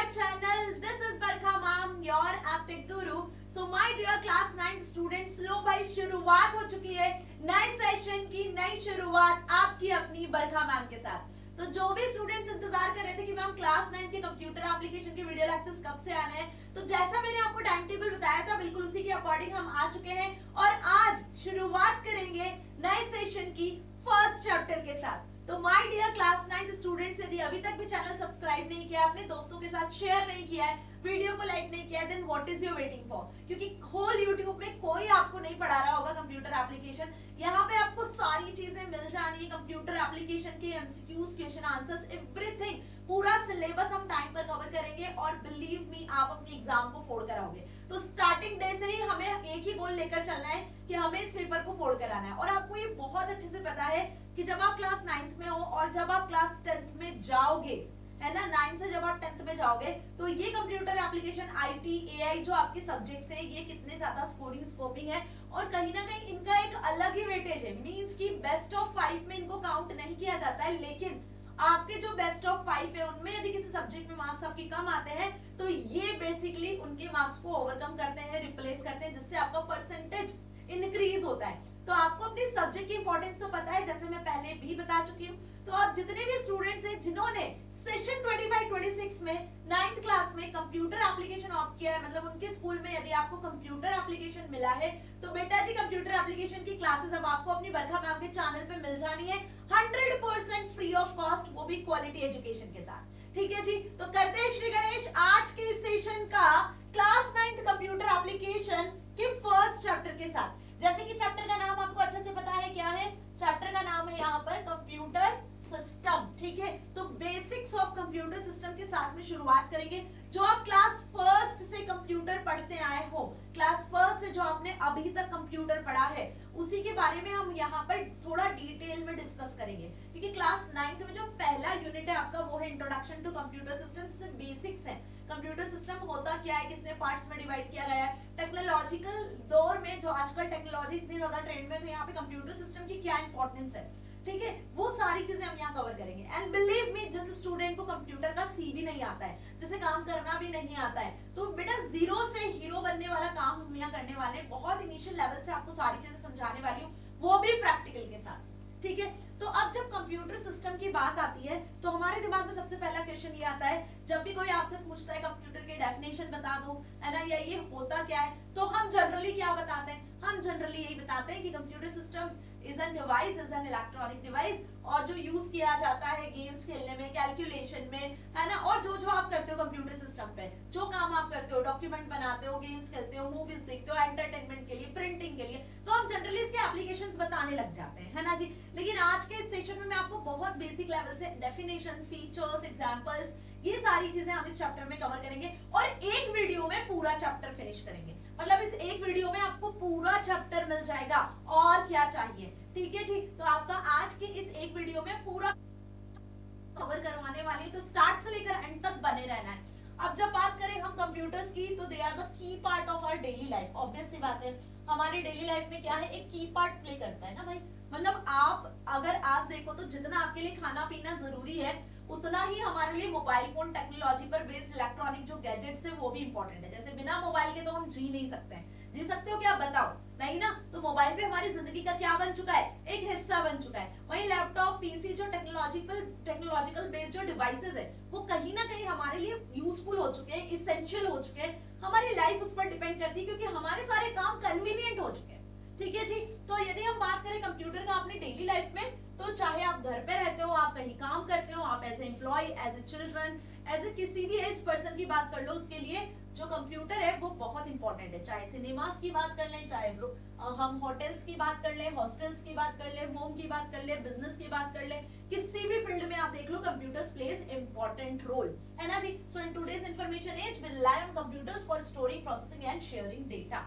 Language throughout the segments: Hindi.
our channel. This is Barkha Ma'am, your Aptic Guru. So my dear class 9 students, लो भाई शुरुआत हो चुकी है नए सेशन की, नई शुरुआत आपकी अपनी बरखा मैम के साथ। तो जो भी स्टूडेंट्स इंतजार कर रहे थे कि मैम क्लास 9 के कंप्यूटर एप्लीकेशन के वीडियो लेक्चर्स कब से आने हैं, तो जैसा मैंने आपको टाइम टेबल बताया था बिल्कुल उसी के अकॉर्डिंग हम आ चुके हैं और आज शुरुआत करेंगे नए सेशन की फर्स्ट चैप्टर के साथ। तो माय डियर क्लास 9 स्टूडेंट्स, यदि अभी तक भी चैनल सब्सक्राइब नहीं किया, अपने दोस्तों के साथ शेयर नहीं किया है, वीडियो को लाइक नहीं किया है, then what is your waiting for? क्योंकि होल यूट्यूब में कोई आपको नहीं पढ़ा रहा होगा कंप्यूटर एप्लीकेशन। यहाँ पे आपको सारी चीजें मिल जानी है, कंप्यूटर एप्लीकेशन के एमसीक्यूज, क्वेश्चन आंसर्स, एवरीथिंग, पूरा सिलेबस हम टाइम पर कवर करेंगे और बिलीव मी आप अपनी एग्जाम को फोड़ कराओगे। तो स्टार्टिंग डे से ही हमें एक ही गोल लेकर चलना है कि हमें इस पेपर को फोड़ कराना है। और आपको ये बहुत अच्छे से पता है कि जब आप क्लास 9th में हो और जब आप क्लास 10th में जाओगे, है ना, 9 से जब आप 10th में जाओगे, तो ये कंप्यूटर एप्लीकेशन आईटी एआई जो आपके सब्जेक्ट्स है, ये कितने ज्यादा स्कोरिंग स्कोपिंग है और कहीं ना कहीं इनका एक अलग ही वेटेज है। मींस कि बेस्ट ऑफ 5 में इनको काउंट नहीं किया जाता है, लेकिन आपके जो बेस्ट ऑफ 5 है उनमें यदि किसी सब्जेक्ट में मार्क्स आपके कम आते हैं तो ये बेसिकली उनके मार्क्स को ओवरकम करते हैं, रिप्लेस करते हैं, जिससे आपका परसेंटेज इंक्रीज होता है। तो आपको अपनी सब्जेक्ट की इंपॉर्टेंस तो पता है, जैसे मैं पहले भी बता चुकी हूँ। तो आप जितने भी स्टूडेंट्स हैं जिन्होंने सेशन 25-26 में 9th क्लास में कंप्यूटर एप्लीकेशन ऑप्ट किया है, मतलब उनके स्कूल में यदि आपको कंप्यूटर एप्लीकेशन मिला है, तो बेटा जी कंप्यूटर एप्लीकेशन की क्लासेस अब आपको अपनी बरखा मैम के चैनल पे मिल जानी है 100% फ्री ऑफ कॉस्ट, वो भी क्वालिटी एजुकेशन के साथ। ठीक है जी, तो करते हैं श्री गणेश आज के सेशन का क्लास 9th कंप्यूटर एप्लीकेशन के फर्स्ट चैप्टर के साथ। जैसे कि चैप्टर का नाम आपको अच्छे से पता है, क्या है चैप्टर का नाम है यहाँ पर कंप्यूटर सिस्टम। ठीक है, तो बेसिक्स ऑफ कंप्यूटर सिस्टम के साथ में शुरुआत करेंगे। जो आप क्लास फर्स्ट से कंप्यूटर पढ़ते आए हो, क्लास फर्स्ट से जो आपने अभी तक कंप्यूटर पढ़ा है, उसी के बारे में हम यहाँ पर थोड़ा डिटेल में डिस्कस करेंगे। क्योंकि क्लास 9th में जो पहला यूनिट है आपका वो है इंट्रोडक्शन टू कंप्यूटर सिस्टम, जिसमें बेसिक्स है कंप्यूटर सिस्टम होता क्या है, कितने पार्ट्स में डिवाइड किया गया है। टेक्नोलॉजिकल दौर में जो आजकल टेक्नोलॉजी इतनी ज्यादा ट्रेंड में, तो यहाँ पे कंप्यूटर सिस्टम की क्या इंपॉर्टेंस है, ठीक है, वो सारी चीजें हम यहाँ कवर करेंगे। एंड बिलीव मी, जिस स्टूडेंट को कंप्यूटर का सी भी नहीं आता है, जिसे काम करना भी नहीं आता है, तो बेटा जीरो से हीरो बनने वाला काम हम यहाँ करने वाले हैं। बहुत इनिशियल लेवल से आपको सारी चीजें समझाने वाली हूँ, वो भी प्रैक्टिकल के साथ। ठीक है, तो अब जब कंप्यूटर सिस्टम की बात आती है तो हमारे दिमाग में सबसे पहला क्वेश्चन ये आता है, जब भी कोई आपसे पूछता है कंप्यूटर के डेफिनेशन बता दो, है ना, या ये होता क्या है, तो हम जनरली क्या बताते हैं? हम जनरली यही बताते हैं कि computer system is an device, is an electronic device, और जो यूज किया जाता है गेम्स खेलने में, कैलकुलेशन में, है ना, और जो जो आप करते हो कंप्यूटर सिस्टम पे, जो काम आप करते हो, डॉक्यूमेंट बनाते हो, गेम्स खेलते हो, मूवीज देखते हो, एंटरटेनमेंट के लिए, प्रिंटिंग के लिए, तो हम जनरली इसके एप्लीकेशंस बताने लग जाते हैं, है ना जी। लेकिन आज के सेशन में मैं आपको बहुत बेसिक लेवल से डेफिनेशन, फीचर्स, एग्जांपल्स, ये सारी चीजें हम इस चैप्टर में कवर करेंगे और एक वीडियो में पूरा चैप्टर फिनिश करेंगे। मतलब इस एक वीडियो में आपको पूरा चैप्टर मिल जाएगा, और क्या चाहिए। ठीक है जी, तो आपका आज के इस एक वीडियो में पूरा कवर करवाने वाली है, तो स्टार्ट से लेकर एंड तक बने रहना है। अब जब बात करें हम कंप्यूटर्स की, तो they are the key part of our daily life. Obvious सी बात है, हमारी डेली लाइफ में क्या है, एक की पार्ट प्ले करता है ना भाई। मतलब आप अगर आज देखो तो जितना आपके लिए खाना पीना जरूरी है, उतना ही हमारे लिए मोबाइल फोन टेक्नोलॉजी पर बेस्ड इलेक्ट्रॉनिक जो गैजेट्स है वो भी इंपॉर्टेंट है। जैसे बिना मोबाइल के तो हम जी नहीं सकते हैं। जी सकते हो क्या, बताओ? नहीं ना। तो मोबाइल भी हमारी जिंदगी का क्या बन चुका है, एक हिस्सा बन चुका है। वहीं लैपटॉप, पीसी, जो टेक्नोलॉजिकल बेस्ड जो डिवाइसेस है, वो कहीं ना कहीं हमारे लिए यूजफुल हो चुके हैं, इसेंशियल हो चुके हैं। हमारी लाइफ उस पर डिपेंड करती है क्योंकि हमारे सारे काम कन्वीनियंट हो चुके हैं। ठीक है जी, तो यदि हम बात करें कंप्यूटर का अपनी डेली लाइफ में, तो चाहे आप घर पे रहते हो, आप कहीं काम करते हो, आप as a employ, as a children, as a किसी भी एज पर्सन की बात कर लो, उसके लिए जो कंप्यूटर है वो बहुत इंपॉर्टेंट है। चाहे सिनेमास की बात कर लें, चाहे हम होटल्स की बात कर लें, हॉस्टल्स की बात कर लें, होम की बात कर लें, बिजनेस की बात कर लें, किसी भी फील्ड में आप देख लो, कंप्यूटर्स प्लेज इंपॉर्टेंट रोल, है ना जी। So in today's information age we rely on computers for storing, processing and sharing data.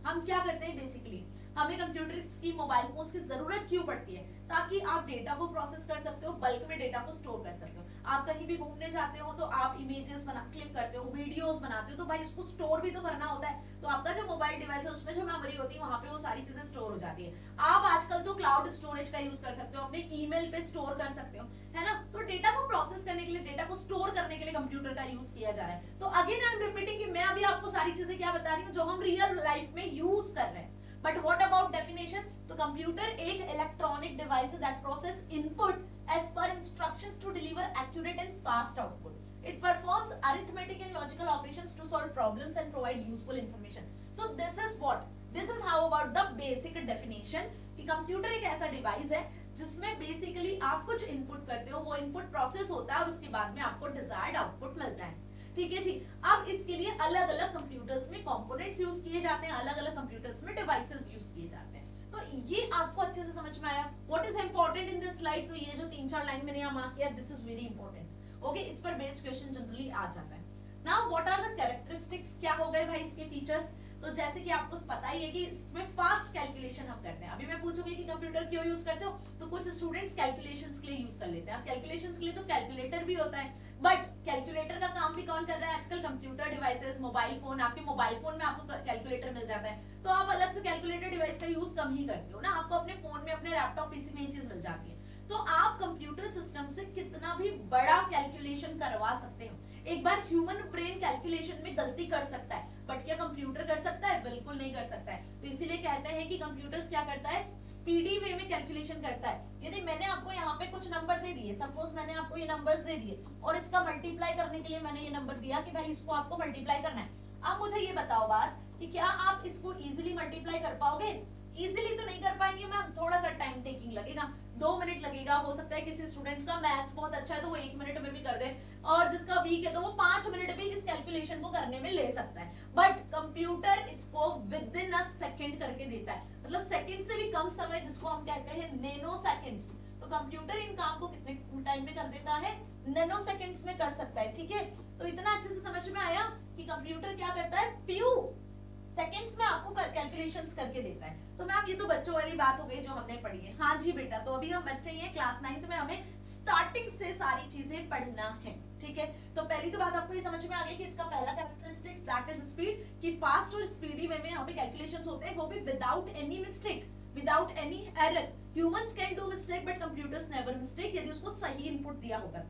हम क्या करते हैं बेसिकली, हमें कंप्यूटर्स की, मोबाइल फोन्स की जरूरत क्यों पड़ती है? ताकि आप डेटा को प्रोसेस कर सकते हो, बल्क में डेटा को स्टोर कर सकते हो। आप कहीं भी घूमने जाते हो तो आप इमेजेस बना क्लिक करते हो, वीडियोस बनाते हो, तो भाई उसको स्टोर भी तो करना होता है। तो आपका जो मोबाइल डिवाइस है उसमें जो मेमोरी होती है, वहां पे वो सारी चीजें स्टोर हो जाती है। आप आजकल तो क्लाउड स्टोरेज का यूज कर सकते हो, अपने ईमेल पे स्टोर कर सकते हो, है ना। तो डेटा को प्रोसेस करने के लिए, डेटा को स्टोर करने के लिए कंप्यूटर का यूज किया जा रहा है। तो अगेन आई एम रिपीटिंग कि मैं अभी आपको सारी चीजें क्या बता रही हूँ जो हम रियल लाइफ में यूज कर रहे हैं। But what about definition? तो कंप्यूटर एक इलेक्ट्रॉनिक डिवाइस है that process input as per instructions to deliver accurate and fast output. It performs arithmetic and logical operations to solve problems and provide useful information. So this is what? This is how about the basic definition कि कंप्यूटर एक ऐसा डिवाइस है जिसमें बेसिकली आप कुछ इनपुट करते हो, वो इनपुट प्रोसेस होता है और उसके बाद में आपको डिजायर्ड आउटपुट मिलता है. ठीक है जी. अब इसके लिए अलग अलग कंप्यूटर्स में कंपोनेंट्स यूज किए जाते हैं, अलग अलग कंप्यूटर्स में डिवाइसेस यूज किए जाते हैं. तो ये आपको अच्छे से समझ में आया. What is important in this slide? तो ये जो 3-4 लाइन मैंने यहाँ मार्क किया, this is very important. Okay, इस पर बेस्ड क्वेश्चन जनरली आ जाता है. Now what are the characteristics? क्या हो गए भाई इसके फीचर्स? तो जैसे कि आपको पता ही है कि इसमें फास्ट कैलकुलेशन हम करते हैं. अभी मैं पूछूंगी कि कंप्यूटर क्यों यूज करते हो, तो कुछ स्टूडेंट्स कैलकुलेशंस के लिए यूज कर लेते हैं. अब कैलकुलेशंस के लिए तो कैलकुलेटर भी होता है, बट कैलकुलेटर का काम भी कौन कर रहा है आजकल? Computer devices, mobile phone. आपके मोबाइल फोन में आपको कैलकुलेटर मिल जाता है, तो आप अलग से कैलकुलेटर डिवाइस का यूज कम ही करते हो ना. आपको अपने फोन में, अपने लैपटॉप, पीसी में ये चीज मिल जाती है. तो आप कंप्यूटर सिस्टम से कितना भी बड़ा कैलकुलेशन करवा सकते हो. एक बार ह्यूमन ब्रेन कैलकुलेशन में गलती कर सकता है, बट क्या कंप्यूटर कर सकता है? बिल्कुल नहीं कर सकता है. तो इसीलिए कहते हैं कि कंप्यूटर्स क्या करता है? स्पीडी वे में कैलकुलेशन करता है. यदि मैंने आपको यहाँ पे कुछ नंबर दे दिए, सपोज मैंने आपको ये नंबर्स दे दिए और इसका मल्टीप्लाई करने के लिए मैंने ये नंबर दिया कि भाई इसको आपको मल्टीप्लाई करना है. अब मुझे ये बताओ बात कि क्या आप इसको इजीली मल्टीप्लाई कर पाओगे? इजीली तो नहीं कर पाएंगे मैम, थोड़ा सा टाइम टेकिंग लगेगा, 2 मिनट लगेगा. हो सकता है किसी स्टूडेंट्स का मैथ्स बहुत अच्छा है तो वो 1 मिनट में भी कर दे, और जिसका वीक है तो वो 5 मिनट भी इस कैलकुलेशन को करने में ले सकता है. बट कंप्यूटर इसको विद इन अ सेकंड करके देता है, मतलब सेकंड से भी कम समय, जिसको हम कहते हैं नैनो सेकंड्स. तो कंप्यूटर इन काम को कितने टाइम में कर देता है? नैनो सेकंड्स में कर सकता है. ठीक है, तो इतना अच्छे से समझ में आया कि कंप्यूटर क्या करता है? फ्यू सेकंड्स में आपको कैलकुलेशंस करके देता है. तो मैम ये तो बच्चों वाली बात हो गई जो हमने पढ़ी है. हाँ जी बेटा, तो अभी हम बच्चे ही हैं, क्लास 9th में, हमें स्टार्टिंग से सारी चीजें पढ़ना है. ठीक है, तो पहली तो बात आपको ये समझ में आ गई कि इसका पहला कैरेक्टरिस्टिक्स दैट इज स्पीड, कि फास्ट और स्पीडी वे में यहाँ पे कैलकुलेशंस होते हैं, वो भी without any mistake, without any error. Humans can do mistake but computers never mistake, यदि उसको सही इनपुट दिया होगा.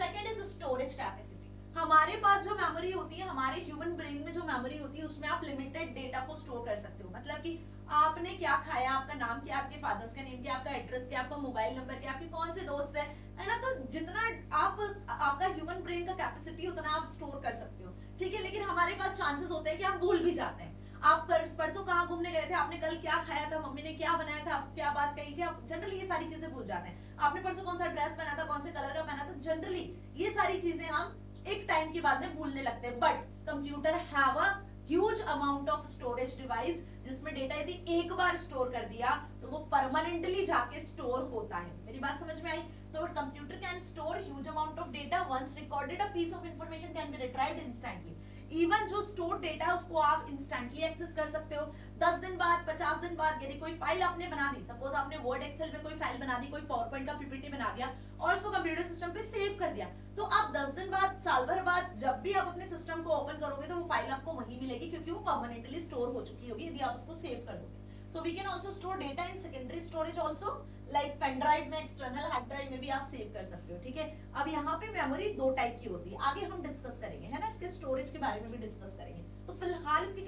Second is the storage capacity. हमारे पास जो मेमोरी होती है, हमारे ह्यूमन ब्रेन में जो मेमोरी होती है, उसमें आप लिमिटेड डेटा को स्टोर कर सकते हो. मतलब कि आपने क्या खाया, आपका नाम क्या, आपके फादर्स का नेम क्या, आपका एड्रेस क्या, आपका मोबाइल नंबर क्या, आपके कौन से दोस्त है ना. तो जितना आप, आपका ह्यूमन ब्रेन का कैपेसिटी उतना आप स्टोर कर सकते हो. ठीक है, लेकिन हमारे पास चांसेस होते हैं कि हम भूल भी जाते हैं. आप परसों कहाँ घूमने गए थे, आपने कल क्या खाया था, मम्मी ने क्या बनाया था, आप क्या बात कही थी, आप जनरली ये सारी चीजें भूल जाते हैं. आपने परसों कौन सा ड्रेस पहना था, कौन से कलर का पहना था, जनरली ये सारी चीजें हम एक टाइम के बाद में भूलने लगते हैं. But computer have a huge amount of storage device, जिसमें डेटा यदि एक बार स्टोर कर दिया तो वो परमानेंटली जाके स्टोर होता है. मेरी बात समझ में आई? तो computer can store huge amount of data. Once recorded a piece of information can be retrieved instantly. Even जो स्टोर डेटा है उसको आप इंस्टेंटली एक्सेस कर सकते हो. 10 दिन बाद, 50 दिन बाद, यदि कोई फाइल आपने बना दी, सपोज आपने वर्ड एक्सेल में कोई फाइल बना दी, कोई पावर पॉइंट का पीपीटी बना दिया और उसको कंप्यूटर सिस्टम पे सेव कर दिया, तो आप 10 दिन बाद, साल भर बाद जब भी आप अपने सिस्टम को ओपन करोगे तो वो फाइल आपको वहीं मिलेगी, क्योंकि वो परमानेंटली स्टोर हो चुकी होगी यदि आप उसको सेव कर दोगे. So we can also store data in secondary storage also, like pen drive में, external hard drive में भी आप सेव कर सकते हो. ठीक है, अब यहाँ पे मेमोरी 2 टाइप की होती है, आगे हम डिस्कस करेंगे, है ना, इसके स्टोरेज के बारे में भी डिस्कस करेंगे. तो फिलहाल इसकी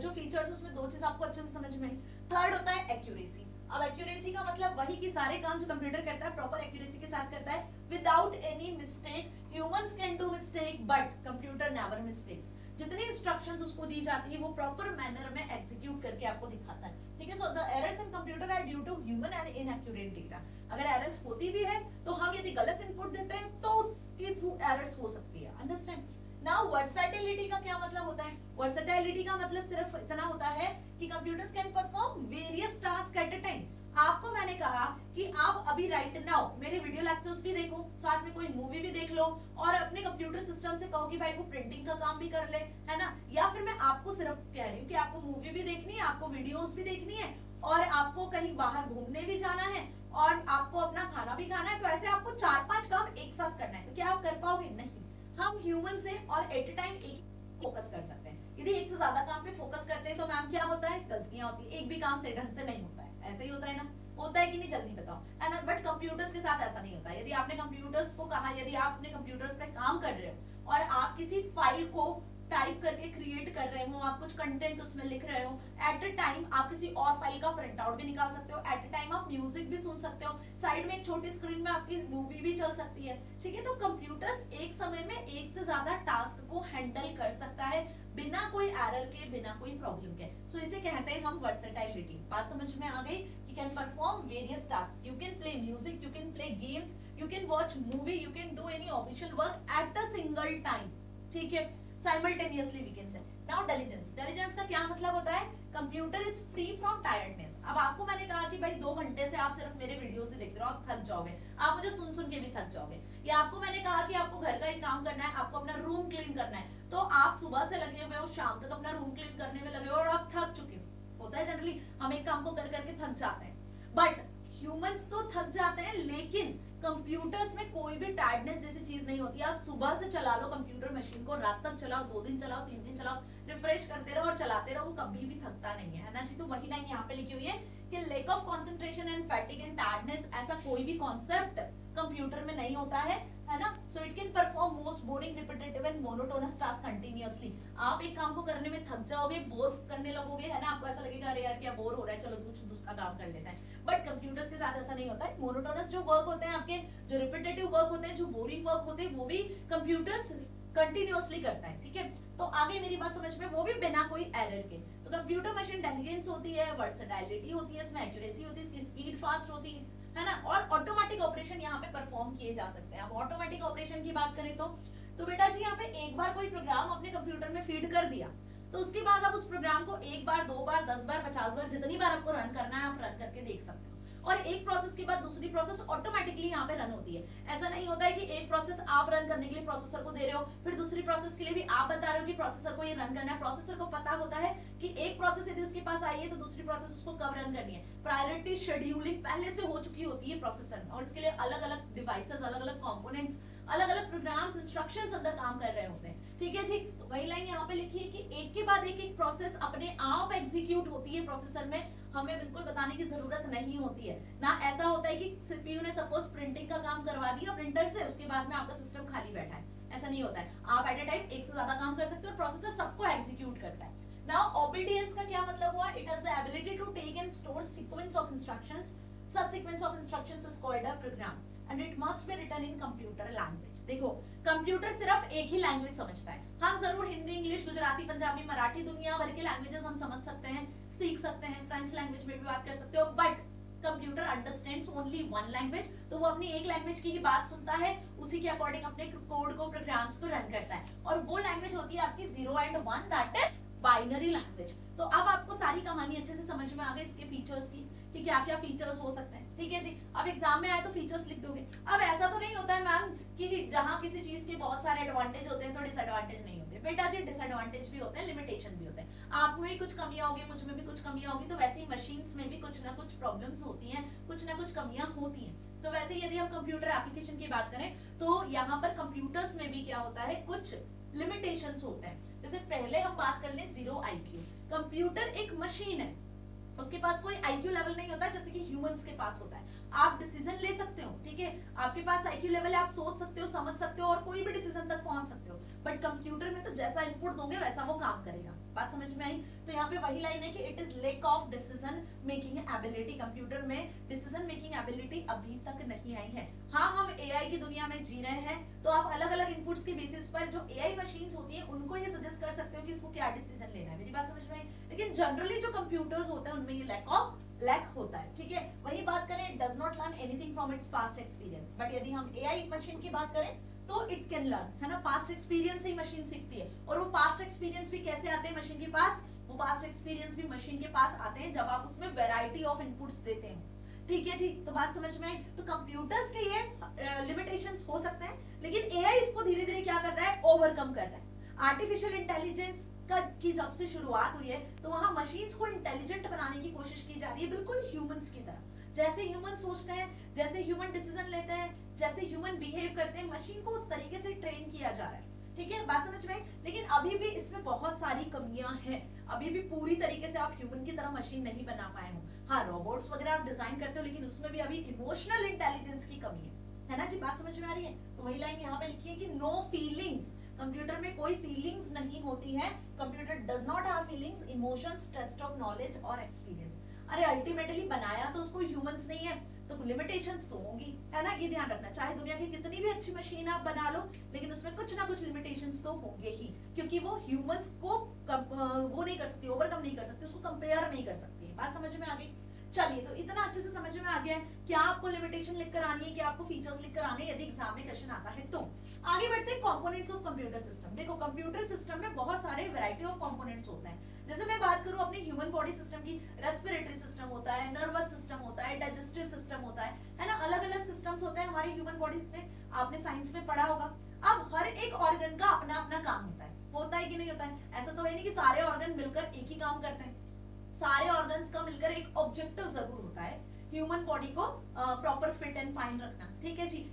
जो फीचर्स है उसमें 2 चीज आपको अच्छे से समझ में आई. थर्ड होता है एक्यूरेसी. अब एक्यूरेसी का मतलब वही कि सारे काम जो कंप्यूटर करता है प्रॉपर एक्यूरेसी के साथ करता है, without any mistake. Humans can do mistake but computer never mistakes. जितनी इंस्ट्रक्शंस उसको दी जाती है वो प्रॉपर मैनर में एग्जीक्यूट करके आपको दिखाता है. ठीक है, so the errors in computer are due to human and inaccurate data. अगर एरर्स होती भी है तो हम यदि गलत इनपुट देते हैं तो उसके थ्रू एरर्स हो सकती है. अंडरस्टैंड? नाउ वर्सेटिलिटी का क्या मतलब होता है? वर्सेटिलिटी का मतलब सिर्फ इतना होता है कि computers can perform various task at a time. आपको मैंने कहा कि आप अभी राइट नाउ मेरे वीडियो लेक्चर्स भी देखो, साथ में कोई मूवी भी देख लो और अपने कंप्यूटर सिस्टम से कहो कि भाई वो प्रिंटिंग का काम भी कर ले, है ना. या फिर मैं आपको सिर्फ कह रही हूँ कि आपको मूवी भी देखनी है, आपको वीडियोस भी देखनी है और आपको कहीं बाहर घूमने भी जाना है और आपको अपना खाना भी खाना है. तो ऐसे आपको 4-5 काम एक साथ करना है, तो क्या आप कर पाओगे? नहीं. हम ह्यूमन से और एट ए टाइम एक फोकस कर सकते हैं. यदि एक से ज्यादा काम पे फोकस करते हैं तो मैम क्या होता है? गलतियां होती है, एक भी काम सही ढंग से नहीं होता है. ऐसे ही होता है ना, होता है कि नहीं, जल्दी बताओ, है ना. बट कंप्यूटर्स के साथ ऐसा नहीं होता. यदि आपने कंप्यूटर्स को कहा, यदि आपने कंप्यूटर्स पे काम कर रहे हो और आप किसी फाइल को टाइप करके क्रिएट कर रहे हो, आप कुछ कंटेंट उसमें लिख रहे हो, एट अ टाइम आप किसी और फाइल का प्रिंट आउट भी निकाल सकते हो, एट अ टाइम आप म्यूजिक भी सुन सकते हो, साइड में एक छोटी स्क्रीन में आपकी मूवी भी चल सकती है, ठीक है। तो कंप्यूटर्स एक समय में एक से ज्यादा टास्क को हैंडल कर सकता है बिना कोई एरर के, बिना कोई प्रॉब्लम के। सो इसे कहते हैं हम वर्सेटाइलिटी। बात समझ में आ गई कि can perform various task, you can play music, you can play games, you can watch movie, you can do any official work at a single time, ठीक है, simultaneously we can say. Now diligence, diligence का क्या मतलब होता है? Computer is free from tiredness. अब आपको मैंने कहा कि भाई 2 घंटे से आप सिर्फ मेरे वीडियोस ही देखते रहो, आप थक जाओगे, आप मुझे सुन सुन के भी थक जाओगे। या आपको मैंने कहा कि आपको घर का ही काम करना है, आपको अपना रूम क्लीन करना है, तो आप सुबह से लगे हुए हो, शाम तक अपना रूम क्लीन करने में लगे हो और आप थक चुके हो। होता है जनरली, हम एक काम को कर करके थक जाते हैं, बट ह्यूमंस तो थक जाते हैं, लेकिन कंप्यूटर्स में कोई भी टायर्डनेस जैसी चीज नहीं होती। आप सुबह से चला लो कंप्यूटर मशीन को, रात तक चलाओ, 2 दिन चलाओ, 3 दिन चलाओ, रिफ्रेश करते रहो और चलाते रहो, वो कभी भी थकता नहीं है ना जी। तो वही लाइन यहाँ पे लिखी हुई है कि lake of concentration and fatigue and tiredness, ऐसा कोई भी कॉन्सेप्ट कंप्यूटर में नहीं होता है ना। So it can perform most boring, repetitive and monotonous task continuously. आप एक काम को करने में थक जाओगे, बोर करने लगोगे, है ना, आपको ऐसा लगेगा अरे यार क्या बोर हो रहा है, चलो कुछ दूसरा काम कर लेते हैं। बट कंप्यूटर्स के साथ ऐसा नहीं होता है। मोनोटोनस जो वर्क होते हैं आपके, जो रिपीटेटिव वर्क होते हैं, जो बोरिंग वर्क होते हैं, वो भी कंप्यूटर्स कंटिन्यूअसली करता है, ठीक है। तो आगे मेरी बात समझ में, वो भी बिना कोई एरर के। तो कंप्यूटर मशीन इंटेलिजेंस होती है, वर्सेटाइलिटी होती है, इसमें एक्यूरेसी होती है, इसकी स्पीड फास्ट होती है ना, और ऑटोमेटिक ऑपरेशन यहाँ पे परफॉर्म किए जा सकते हैं। अब ऑटोमेटिक ऑपरेशन की बात करें तो बेटा जी यहाँ पे एक बार कोई प्रोग्राम अपने कंप्यूटर में फीड कर दिया, तो उसके बाद आप उस प्रोग्राम को 1 बार, 2 बार, 10 बार, 50 बार, जितनी बार आपको रन करना है आप रन करके देख सकते हो। और एक प्रोसेस के बाद दूसरी प्रोसेस ऑटोमेटिकली यहाँ पे रन होती है। ऐसा नहीं होता है कि एक प्रोसेस आप रन करने के लिए प्रोसेसर को दे रहे हो, फिर दूसरी प्रोसेस के लिए भी आप बता रहे हो कि प्रोसेसर को ये रन करना है। प्रोसेसर को पता होता है कि एक प्रोसेस यदि उसके पास आई है तो दूसरी प्रोसेस उसको कब रन करनी है। प्रायोरिटी शेड्यूलिंग पहले से हो चुकी होती है प्रोसेसर में, और इसके लिए अलग अलग डिवाइसेस, अलग अलग कंपोनेंट्स, अलग अलग प्रोग्राम्स, इंस्ट्रक्शंस अंदर काम कर रहे होते हैं, ठीक है जी। तो वही लाइन यहाँ पे लिखी है कि एक के बाद एक प्रोसेस अपने आप एग्जीक्यूट होती है प्रोसेसर में, हमें बिल्कुल बताने की जरूरत नहीं होती है ना। ऐसा होता है कि सीपीयू ने सपोज प्रिंटिंग का काम करवा दिया प्रिंटर से, उसके बाद में आपका सिस्टम खाली बैठा है, ऐसा नहीं होता है। आप एट अ टाइम एक से ज्यादा काम कर सकते हो और प्रोसेसर सबको एग्जीक्यूट करता है। नाउ ओबीडियंस का क्या मतलब हुआ? It has the ability to take and store sequence of instructions, such sequence of instructions is called a program and it must be written in computer language. देखो, कंप्यूटर सिर्फ एक ही लैंग्वेज समझता है। हम जरूर हिंदी, इंग्लिश, गुजराती, पंजाबी, मराठी, दुनिया भर के लैंग्वेजेस हम समझ सकते हैं, सीख सकते हैं, फ्रेंच लैंग्वेज में भी बात कर सकते हो, but computer understands only one language. तो वो अपनी एक लैंग्वेज की ही बात सुनता है, उसी के अकॉर्डिंग अपने कोड को, प्रोग्राम्स को रन करता है, और वो लैंग्वेज होती है आपकी 0 and 1, that is binary language. तो अब आपको सारी कहानी अच्छे से समझ में आ गई इसके फीचर्स की, कि क्या क्या फीचर्स हो सकते हैं, ठीक है जी। अब एग्जाम में आए तो फीचर्स लिख दोगे। अब ऐसा तो नहीं होता है मैम कि जहां किसी चीज के बहुत सारे एडवांटेज होते हैं तो डिसएडवांटेज नहीं होते। बेटा जी, डिसएडवांटेज भी होते हैं, लिमिटेशन भी होते हैं। आप में भी कुछ कमियां होगी, मुझ में भी कुछ कमियां होगी, तो वैसे ही मशीन्स में भी कुछ ना कुछ प्रॉब्लम्स होती हैं, कुछ ना कुछ कमियां होती हैं। तो वैसे ही यदि हम कंप्यूटर एप्लीकेशन की बात करें तो यहाँ पर कंप्यूटर्स में भी क्या होता है, कुछ लिमिटेशंस होते हैं। जैसे पहले हम बात कर लें जीरो आईक्यू। कंप्यूटर एक मशीन है, उसके पास कोई आईक्यू लेवल नहीं होता जैसे कि ह्यूमंस के पास होता है। आप डिसीजन ले सकते हो, ठीक है, आपके पास आईक्यू लेवल है, आप सोच सकते हो, समझ सकते हो और कोई भी डिसीजन तक पहुंच सकते हो। बट कंप्यूटर में तो जैसा इनपुट दोगे वैसा वो काम करेगा। बात समझ में आई? तो यहाँ पे वही लाइन है कि it is lack of decision making ability. Computer में डिसीजन मेकिंग एबिलिटी अभी तक नहीं आई है। हाँ, हम एआई की दुनिया में जी रहे हैं, तो आप अलग अलग इनपुट्स के बेसिस पर जो एआई मशीन्स होती है उनको ये सजेस्ट कर सकते हो कि इसको क्या डिसीजन लेना है। मेरी बात समझ में आई? लेकिन जनरली जो कंप्यूटर्स होते हैं उनमें ये लैक होता है, ठीक है। वही बात करें, it does not learn anything from its past experience. But यदि हम एआई मशीन की बात करें तो इट कैन लर्न, है ना, पास्ट एक्सपीरियंस ही मशीन सीखती है। और वो पास्ट एक्सपीरियंस भी कैसे आते हैं मशीन के पास? वो पास्ट एक्सपीरियंस भी मशीन के पास आते हैं जब आप उसमें वैरायटी ऑफ इनपुट्स देते हो, ठीक है जी। तो बात समझ में आई? तो कंप्यूटर्स के ये लिमिटेशंस हो सकते हैं, लेकिन एआई इसको धीरे धीरे क्या कर रहा है, ओवरकम कर रहा है। आर्टिफिशियल इंटेलिजेंस की जब से शुरुआत हुई है तो वहां मशीन्स को इंटेलिजेंट बनाने की कोशिश की जा रही है, बिल्कुल ह्यूमंस की तरह। जैसे ह्यूमन सोचते हैं, जैसे ह्यूमन डिसीजन लेते हैं, जैसे ह्यूमन बिहेव करते हैं, मशीन को उस तरीके से ट्रेन किया जा रहा है, ठीक है। बात समझ में आई? लेकिन अभी भी इसमें बहुत सारी कमियां हैं, अभी भी पूरी तरीके से आप ह्यूमन की तरह मशीन नहीं बना पाए हो। हाँ, रोबोट्स वगैरह आप डिजाइन करते हो, लेकिन उसमें भी अभी इमोशनल इंटेलिजेंस की कमी है ना जी। बात समझ में आ रही है? तो वही लाइन यहाँ पे लिखी है कि नो फीलिंग्स, कंप्यूटर में कोई फीलिंग्स नहीं होती है, computer does not have feelings, emotions, taste of knowledge और एक्सपीरियंस। अरे अल्टीमेटली बनाया तो उसको ह्यूमंस नहीं है, तो लिमिटेशंस तो होंगी, है ना, ये ध्यान रखना। चाहे दुनिया की कितनी भी अच्छी मशीन आप बना लो, लेकिन उसमें कुछ ना कुछ लिमिटेशंस तो होंगे ही, क्योंकि वो ह्यूमंस को वो नहीं कर सकती, ओवरकम नहीं कर सकती, उसको कंपेयर नहीं कर सकती है। बात समझ में आ गई? चलिए, तो इतना अच्छे से समझ में आ गया है क्या आपको लिमिटेशन लिखकर आनी है, क्या आपको फीचर्स लिखकर आने हैं, यदि एग्जाम में क्वेश्चन आता है तो। आगे बढ़ते हैं कंपोनेंट्स ऑफ कंप्यूटर सिस्टम। देखो, कंप्यूटर सिस्टम में बहुत सारे वैरायटी ऑफ कंपोनेंट्स होते हैं। जैसे मैं बात करूं अपने ह्यूमन बॉडी सिस्टम की, रेस्पिरेटरी सिस्टम होता है, नर्वस सिस्टम होता है, डाइजेस्टिव सिस्टम होता है ना, अलग अलग सिस्टम्स होते हैं हमारे ह्यूमन बॉडी में, आपने साइंस में पढ़ा होगा। अब हर एक ऑर्गन का अपना अपना काम होता है कि नहीं होता है? ऐसा तो है नहीं कि सारे ऑर्गन मिलकर एक ही काम करते हैं, सारे ऑर्गन्स का मिलकर एक ऑब्जेक्टिव जरूर होता है, ह्यूमन बॉडी को प्रॉपर फिट एंड फाइन रखना, ठीक है जी।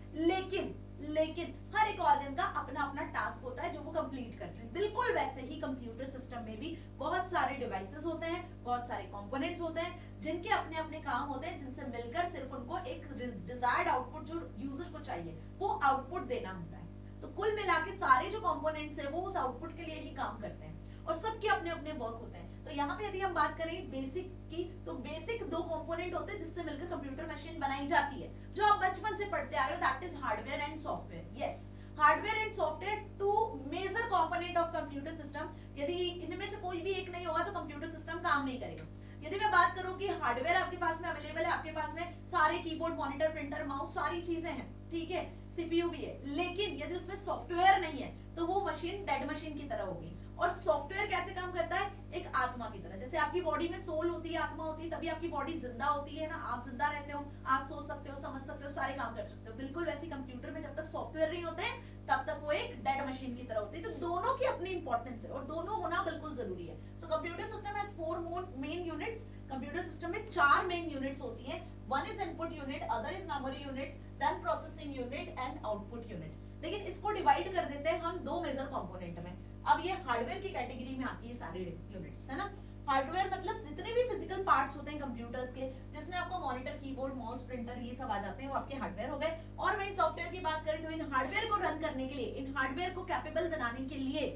लेकिन हर एक ऑर्गन का अपना अपना टास्क होता है जो वो कंप्लीट करते हैं। बिल्कुल वैसे ही कंप्यूटर सिस्टम में भी बहुत सारे डिवाइसेस होते हैं, बहुत सारे कंपोनेंट्स होते हैं, जिनके अपने अपने काम होते हैं, जिनसे मिलकर सिर्फ उनको एक डिजायर्ड आउटपुट जो यूजर को चाहिए वो आउटपुट देना होता है। तो कुल मिला के सारे जो कंपोनेंट्स है वो उस आउटपुट के लिए ही काम करते हैं और सबके अपने अपने वर्क होते हैं। तो यहाँ पे यदि हम बात करें बेसिक की, तो बेसिक दो कंपोनेंट होते हैं जिससे मिलकर कंप्यूटर मशीन बनाई जाती है, जो आप बचपन से पढ़ते आ रहे हो, that is hardware and software. Yes, hardware and software two major component of computer system. यदि इनमें से कोई भी एक नहीं होगा तो कंप्यूटर सिस्टम काम नहीं करेगा। यदि मैं बात करूं कि हार्डवेयर आपके पास में अवेलेबल है, आपके पास में सारे कीबोर्ड, मॉनिटर, प्रिंटर, माउस, सारी चीजें हैं, ठीक है, सीपीयू भी है, लेकिन यदि उसमें सॉफ्टवेयर नहीं है तो वो मशीन डेड मशीन की तरह होगी। और सॉफ्टवेयर कैसे काम करता है? एक आत्मा की तरह। जैसे आपकी बॉडी में सोल होती है, आत्मा होती है, तभी आपकी बॉडी जिंदा होती है ना, आप जिंदा रहते हो, आप सोच सकते हो, समझ सकते हो, सारे काम कर सकते हो। बिल्कुल वैसे कंप्यूटर में जब तक सॉफ्टवेयर नहीं होते तब तक वो एक डेड मशीन की तरह होती है। तो दोनों की अपनी इंपॉर्टेंस है और दोनों होना बिल्कुल जरूरी है। So computer system has 4 main units. Computer system में 4 मेन यूनिट्स होती हैं। One is input unit, other is memory unit, then processing unit and output unit. लेकिन इसको डिवाइड कर देते हैं हम दो मेजर कंपोनेंट में। अब ये हार्डवेयर की कैटेगरी में आती है सारी यूनिट्स, है ना। हार्डवेयर मतलब जितने भी फिजिकल पार्ट्स होते हैं कंप्यूटर्स के, जिसमें आपको मॉनिटर, कीबोर्ड, माउस, प्रिंटर, ये सब आ जाते हैं, वो आपके हार्डवेयर हो गए। और वहीं सॉफ्टवेयर की बात करें तो इन हार्डवेयर को रन करने के लिए, इन हार्डवेयर को कैपेबल बनाने के लिए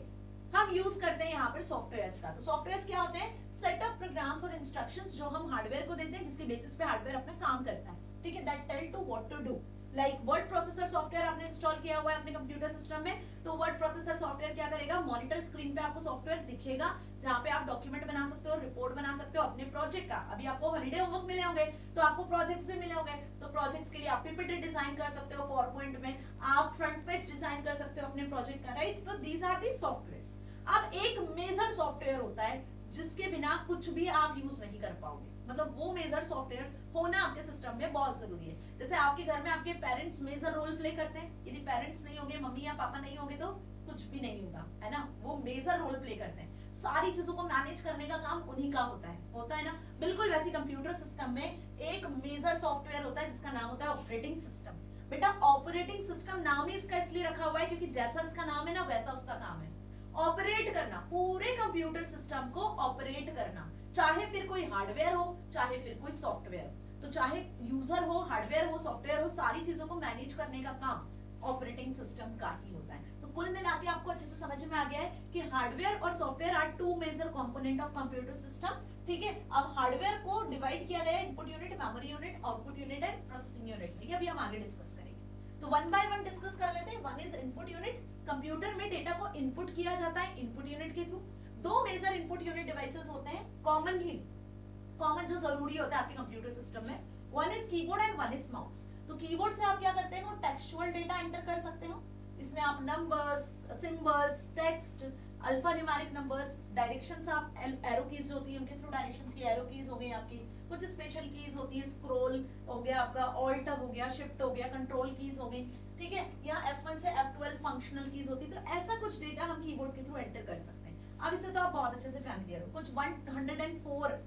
हम यूज करते हैं यहाँ पर सॉफ्टवेयर का। तो सॉफ्टवेयर क्या होते हैं? सेट ऑफ प्रोग्राम्स और इंस्ट्रक्शंस जो हम हार्डवेयर को देते हैं, जिसके बेसिस पे हार्डवेयर अपना काम करता है, ठीक है, that tell to what to do. Like word processor software आपने इंस्टॉल किया हुआ है अपने कंप्यूटर सिस्टम में, तो वर्ड प्रोसेसर सॉफ्टवेयर क्या करेगा? मॉनिटर स्क्रीन पे आपको सॉफ्टवेयर दिखेगा, जहां पे आप डॉक्यूमेंट बना सकते हो, रिपोर्ट बना सकते हो अपने प्रोजेक्ट का। अभी आपको हॉलिडे होमवर्क मिले होंगे तो आपको प्रोजेक्ट्स भी मिले होंगे, तो प्रोजेक्ट्स के लिए आप पीपीटी डिजाइन कर सकते हो, पावरपॉइंट में आप फ्रंट पेज डिजाइन कर सकते हो अपने प्रोजेक्ट का, राइट। तो दीज आर दी सॉफ्टवेयर्स। अब एक मेजर सॉफ्टवेयर होता है जिसके बिना कुछ भी आप यूज नहीं कर पाओगे, मतलब वो मेजर सॉफ्टवेयर होना आपके सिस्टम में बहुत जरूरी है। जैसे आपके घर में आपके पेरेंट्स मेजर रोल प्ले करते हैं, यदि पेरेंट्स नहीं होंगे, मम्मी या पापा नहीं होंगे, तो कुछ भी नहीं होगा, है ना। वो मेजर रोल प्ले करते हैं, सारी चीजों को मैनेज करने का काम उन्हीं का होता है ना। बिल्कुल वैसे कंप्यूटर सिस्टम में एक मेजर सॉफ्टवेयर होता है जिसका नाम होता है ऑपरेटिंग सिस्टम। बेटा ऑपरेटिंग सिस्टम नाम ही इसका इसलिए रखा हुआ है क्योंकि जैसा इसका नाम है ना वैसा उसका काम है, ऑपरेट करना, पूरे कंप्यूटर सिस्टम को ऑपरेट करना। चाहे फिर कोई हार्डवेयर हो, चाहे फिर कोई सॉफ्टवेयर हो, तो चाहे यूजर हो, हार्डवेयर हो, सॉफ्टवेयर हो, सारी चीजों को मैनेज करने का काम ऑपरेटिंग सिस्टम का ही होता है। तो कुल मिला के आपको अच्छे से समझ में आ गया है कि हार्डवेयर और software are two major component of computer system, ठीक है। अब हार्डवेयर को डिवाइड किया गया है input unit, memory unit, output unit and processing unit. ये अभी हम आगे डिस्कस करेंगे, तो वन बाय वन डिस्कस कर लेते हैं। One is input unit. Computer में डेटा को इनपुट किया जाता है इनपुट यूनिट के थ्रू। दो मेजर इनपुट यूनिट डिवाइसेस होते हैं कॉमन जो जरूरी होता है आपके कंप्यूटर सिस्टम में। One is keyboard and one is mouse. तो कीबोर्ड से आप क्या करते हो? टेक्सचुअल डेटा एंटर कर सकते हो, इसमें आप numbers, symbols, text, alpha numeric numbers, directions, आप एरो कीज जो होती है उनके थ्रू डायरेक्शंस की एरो कीज हो गई आपकी, कुछ स्पेशल कीज होती है, स्क्रॉल हो गया आपका, ऑल्ट हो गया, शिफ्ट हो गया, कंट्रोल कीज हो गई, ठीक है। यहाँ F1 से F12 फंक्शनल कीज होती है। तो ऐसा कुछ डेटा हम कीबोर्ड के थ्रू एंटर कर सकते हैं। अब इससे तो आप बहुत अच्छे से फैमिलियर हो। कुछ 104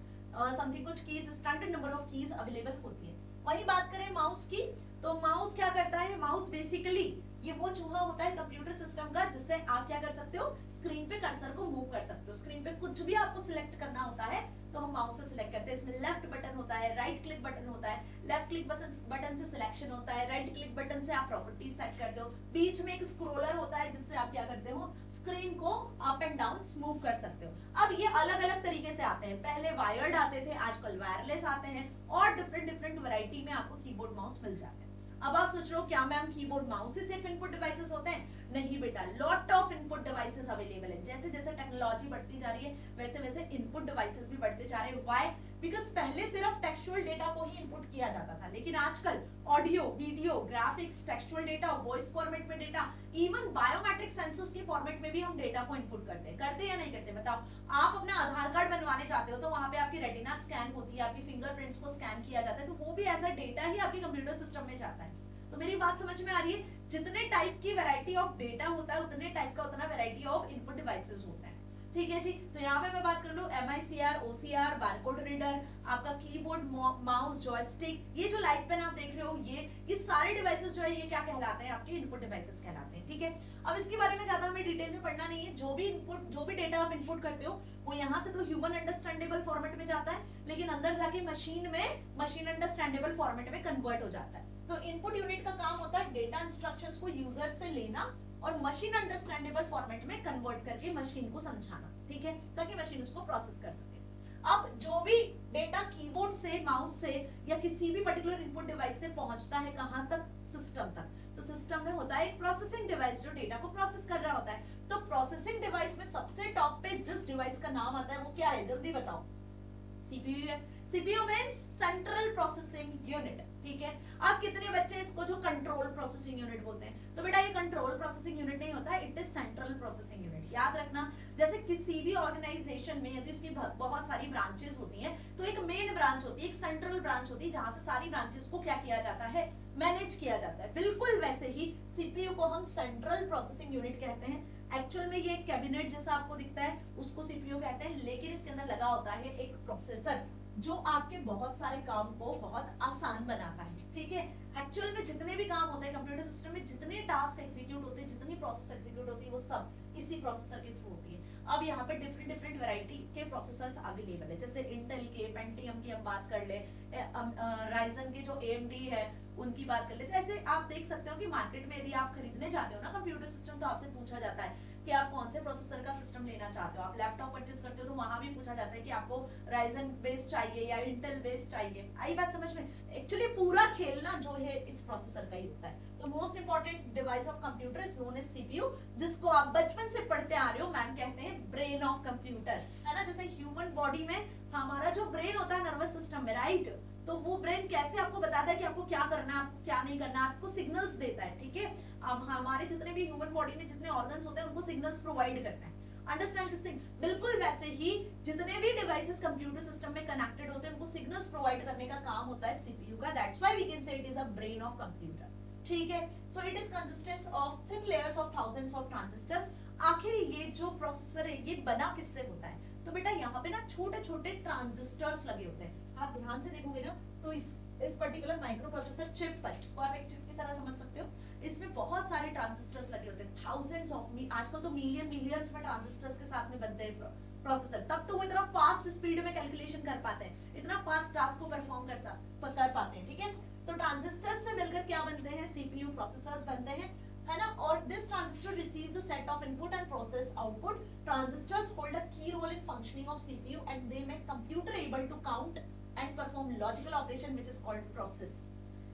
समथिंग कुछ keys, standard number of keys available होती है। वही बात करें माउस की, तो माउस क्या करता है? माउस बेसिकली ये वो चूहा होता है कंप्यूटर सिस्टम का जिससे आप क्या कर सकते हो, स्क्रीन पे कर्सर को मूव कर सकते हो। स्क्रीन पे कुछ भी आपको सिलेक्ट करना होता है तो हम माउस से सिलेक्ट करते हैं। इसमें लेफ्ट बटन होता है, राइट क्लिक बटन होता है। लेफ्ट क्लिक बटन से सिलेक्शन होता है, राइट क्लिक बटन से आप प्रॉपर्टीज सेट करते हो। बीच में एक स्क्रोलर होता है जिससे आप क्या करते हो, स्क्रीन को अप एंड डाउन मूव कर सकते हो। अब ये अलग अलग तरीके से आते हैं, पहले वायर्ड आते थे, आजकल वायरलेस आते हैं और डिफरेंट डिफरेंट वैरायटी में आपको कीबोर्ड माउस मिल जाते हैं। अब आप सोच रहे हो क्या मैम कीबोर्ड माउस ही सिर्फ इनपुट डिवाइसेस होते हैं? नहीं बेटा, lot of input devices available है। जैसे जैसे टेक्नोलॉजी बढ़ती जा रही है वैसे वैसे इनपुट डिवाइसेस भी बढ़ते जा रहे हैं। व्हाई? बिकॉज पहले सिर्फ टेक्सचुअल डेटा को ही इनपुट किया जाता था, लेकिन आजकल audio, video, graphics, textual data, voice format में डेटा, इवन बायोमेट्रिक सेंसर्स के फॉर्मेट में भी हम डेटा को इनपुट करते हैं या नहीं करते? बताओ। आप अपना आधार कार्ड बनवाने जाते हो तो वहां पे आपकी रेटिना स्कैन होती है, आपकी फिंगरप्रिंट्स को स्कैन किया जाता है, तो वो भी एज अ डेटा ही आपके कंप्यूटर सिस्टम में जाता है। तो मेरी बात समझ में आ रही है? जितने टाइप की वैरायटी ऑफ डेटा होता है उतने टाइप का उतना वैरायटी ऑफ इनपुट डिवाइसेस होता है। ठीक है जी। तो यहाँ पे मैं बात कर लूं MICR, OCR, बारकोड रीडर, आपका कीबोर्ड, माउस, जॉयस्टिक, ये जो लाइट पेन आप देख रहे हो, ये सारे डिवाइसेस जो है ये क्या कहलाते हैं? आपके इनपुट डिवाइसेस कहलाते हैं। ठीक है। अब इसके बारे में ज्यादा हमें डिटेल में पढ़ना नहीं है। जो भी डेटा आप इनपुट करते हो वो यहाँ से तो ह्यूमन अंडरस्टैंडेबल फॉर्मेट में जाता है, लेकिन अंदर जाके मशीन अंडरस्टैंडेबल फॉर्मेट में कन्वर्ट हो जाता है। तो इनपुट यूनिट का काम होता है डेटा इंस्ट्रक्शंस को यूजर से लेना और मशीन अंडरस्टैंडेबल फॉर्मेट में कन्वर्ट करके मशीन को समझाना। ठीक है, ताकि मशीन उसको प्रोसेस कर सके। अब जो भी डेटा कीबोर्ड से, माउस से या किसी भी पर्टिकुलर इनपुट डिवाइस से पहुंचता है कहां तक? सिस्टम तक। तो सिस्टम में होता है एक प्रोसेसिंग डिवाइस जो डेटा को प्रोसेस कर रहा होता है। तो प्रोसेसिंग डिवाइस में सबसे टॉप पे जिस डिवाइस का नाम आता है वो क्या है? जल्दी बताओ। सीपीयू है। CPU means central processing unit. ठीक है। अब कितने बच्चे इसको जो कंट्रोल प्रोसेसिंग यूनिट बोलते हैं, तो बेटा ये कंट्रोल प्रोसेसिंग यूनिट नहीं होता है, it is central processing unit. याद रखना, जैसे किसी भी ऑर्गेनाइजेशन में यदि उसकी बहुत सारी ब्रांचेस होती हैं तो एक मेन ब्रांच होती है, एक सेंट्रल ब्रांच होती है जहां से सारी ब्रांचेस को क्या किया जाता है? मैनेज किया जाता है। बिल्कुल वैसे ही सीपीयू को हम सेंट्रल प्रोसेसिंग यूनिट कहते हैं। एक्चुअल में ये एक कैबिनेट जैसा आपको दिखता है, उसको सीपीयू कहते हैं, लेकिन इसके अंदर लगा होता है एक प्रोसेसर जो आपके बहुत सारे काम को बहुत आसान बनाता है। ठीक है। एक्चुअल में जितने भी काम होते हैं कंप्यूटर सिस्टम में, जितने टास्क एग्जीक्यूट होते हैं, जितनी प्रोसेस एग्जीक्यूट होती है, वो सब इसी प्रोसेसर के थ्रू होती है। अब यहाँ पे डिफरेंट डिफरेंट वैरायटी के प्रोसेसर्स अवेलेबल है, जैसे इंटेल के, पेंटियम की हम बात कर ले, राइजन के जो AMD है उनकी बात कर ले। तो ऐसे आप देख सकते हो कि मार्केट में यदि आप खरीदने जाते हो ना कंप्यूटर सिस्टम, तो आपसे पूछा जाता है कि आप कौन से प्रोसेसर का सिस्टम लेना चाहते हो। आप लैपटॉप परचेस करते हो तो वहां भी पूछा जाता है कि आपको राइजन बेस्ड चाहिए या इंटेल बेस्ड चाहिए। आई बात समझ में? एक्चुअली पूरा खेलना जो है इस प्रोसेसर का ही होता है। तो most important device of computer is known as CPU, जिसको आप बचपन से पढ़ते आ रहे हो। मैम कहते हैं ब्रेन ऑफ कंप्यूटर, है ना। जैसे ह्यूमन बॉडी में हमारा जो ब्रेन होता है नर्वस सिस्टम में, राइट, तो वो ब्रेन कैसे आपको बताता है कि आपको क्या करना है, आपको क्या नहीं करना, आपको सिग्नल्स देता है। ठीक है। अब हमारे जितने भी ह्यूमन बॉडी में जितने ऑर्गन्स होते हैं उनको सिग्नल्स प्रोवाइड करता है। Understand this thing? बिल्कुल वैसे ही जितने भी डिवाइसेस कंप्यूटर सिस्टम में कनेक्टेड होते हैं उनको सिग्नल्स प्रोवाइड करने का काम होता है सीपीयू का। That's why we can say it is a brain of computer. ठीक है। So it is consistence of thin layers of thousands of transistors. आखिर ये जो प्रोसेसर है ये बना किससे होता है? तो बेटा यहाँ पे ना छोटे छोटे ट्रांजिस्टर्स लगे होते हैं। आप ध्यान से देखोगे ना तो इस पर्टिकुलर माइक्रो प्रोसेसर चिप पर, इसको आप एक चिप की तरह समझ सकते हो, इसमें बहुत सारे ट्रांजिस्टर्स लगे होते हैं, थाउजेंड्स ऑफ, आजकल तो मिलियंस में ट्रांजिस्टर्स के साथ में बनते हैं प्रोसेसर। तब तो वो इतना फास्ट स्पीड में कैलकुलेशन कर पाते हैं, इतना फास्ट टास्क को परफॉर्म कर पाते हैं। ठीक है। तो ट्रांजिस्टर्स से मिलकर क्या बनते हैं? सीपीयू प्रोसेसर्स बनते हैं, है ना। और this transistor receives a set of input and process output. Transistors hold a key role in functioning of CPU and they make computer able to count and perform logical operation which is called process.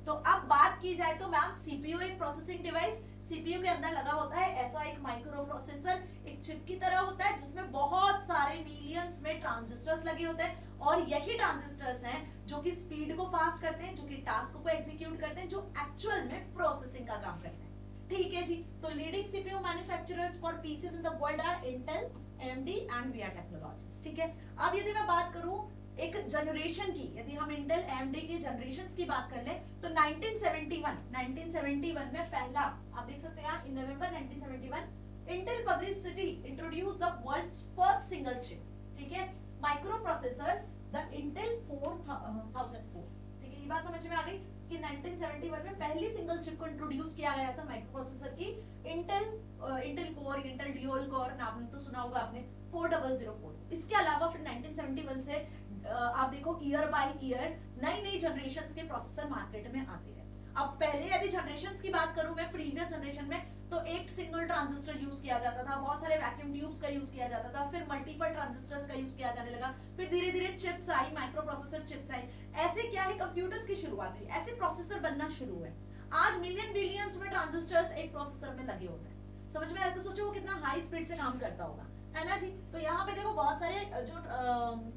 तो अब बात की जाए तो मैम सीपीयू एक प्रोसेसिंग डिवाइस, सीपीयू के अंदर लगा होता है ऐसा एक माइक्रो प्रोसेसर, एक चिप की तरह होता है जिसमें बहुत सारे मिलियंस में ट्रांजिस्टर्स लगे होते हैं, और यही ट्रांजिस्टर्स हैं जो कि स्पीड को फास्ट करते हैं, जो कि टास्क को एग्जीक्यूट करते हैं, जो एक्चुअल में प्रोसेसिंग का काम करते हैं। ठीक है जी। तो leading CPU manufacturers for PCs in the world are Intel, AMD and VR technologies. ठीक है। अब यदि मैं बात करूं एक जनरेशन की, यदि हम इंटेल AMD के जनरेशंस की बात कर ले तो 1971 में पहला, आप देख सकते हैं यहाँ in November 1971 Intel publicity introduce the world's first single chip, ठीक है, माइक्रो प्रोसेसर्स द इंटेल 4004। ठीक है, ये बात समझ में आ गई। कि 1971 में पहली सिंगल चिप को इंट्रोड्यूस किया गया था माइक्रो प्रोसेसर की, Intel core, Intel dual core, नाम तो सुना होगा आपने, 4004। इसके अलावा फिर 1971 से आप देखो ईयर बाय ईयर नई नई जनरेशन के प्रोसेसर मार्केट में आते हैं। अब पहले यदि जनरेशंस की बात करूं मैं, प्रीवियस जनरेशन में तो एक सिंगल ट्रांजिस्टर यूज किया जाता था, बहुत सारे वैक्यूम ट्यूब्स का यूज किया जाता था, फिर मल्टीपल ट्रांजिस्टर्स का यूज किया जाने लगा, फिर धीरे धीरे चिप्स आई, माइक्रो प्रोसेसर चिप्स आई, ऐसे क्या है कंप्यूटर्स की शुरुआत हुई, ऐसे प्रोसेसर बनना शुरू हुए। आज मिलियन बिलियंस में ट्रांजिस्टर्स एक प्रोसेसर में लगे होते हैं, समझ में आ रहा है? तो सोचो वो कितना हाई स्पीड से काम करता होगा, है ना जी। तो यहाँ पे देखो बहुत सारे जो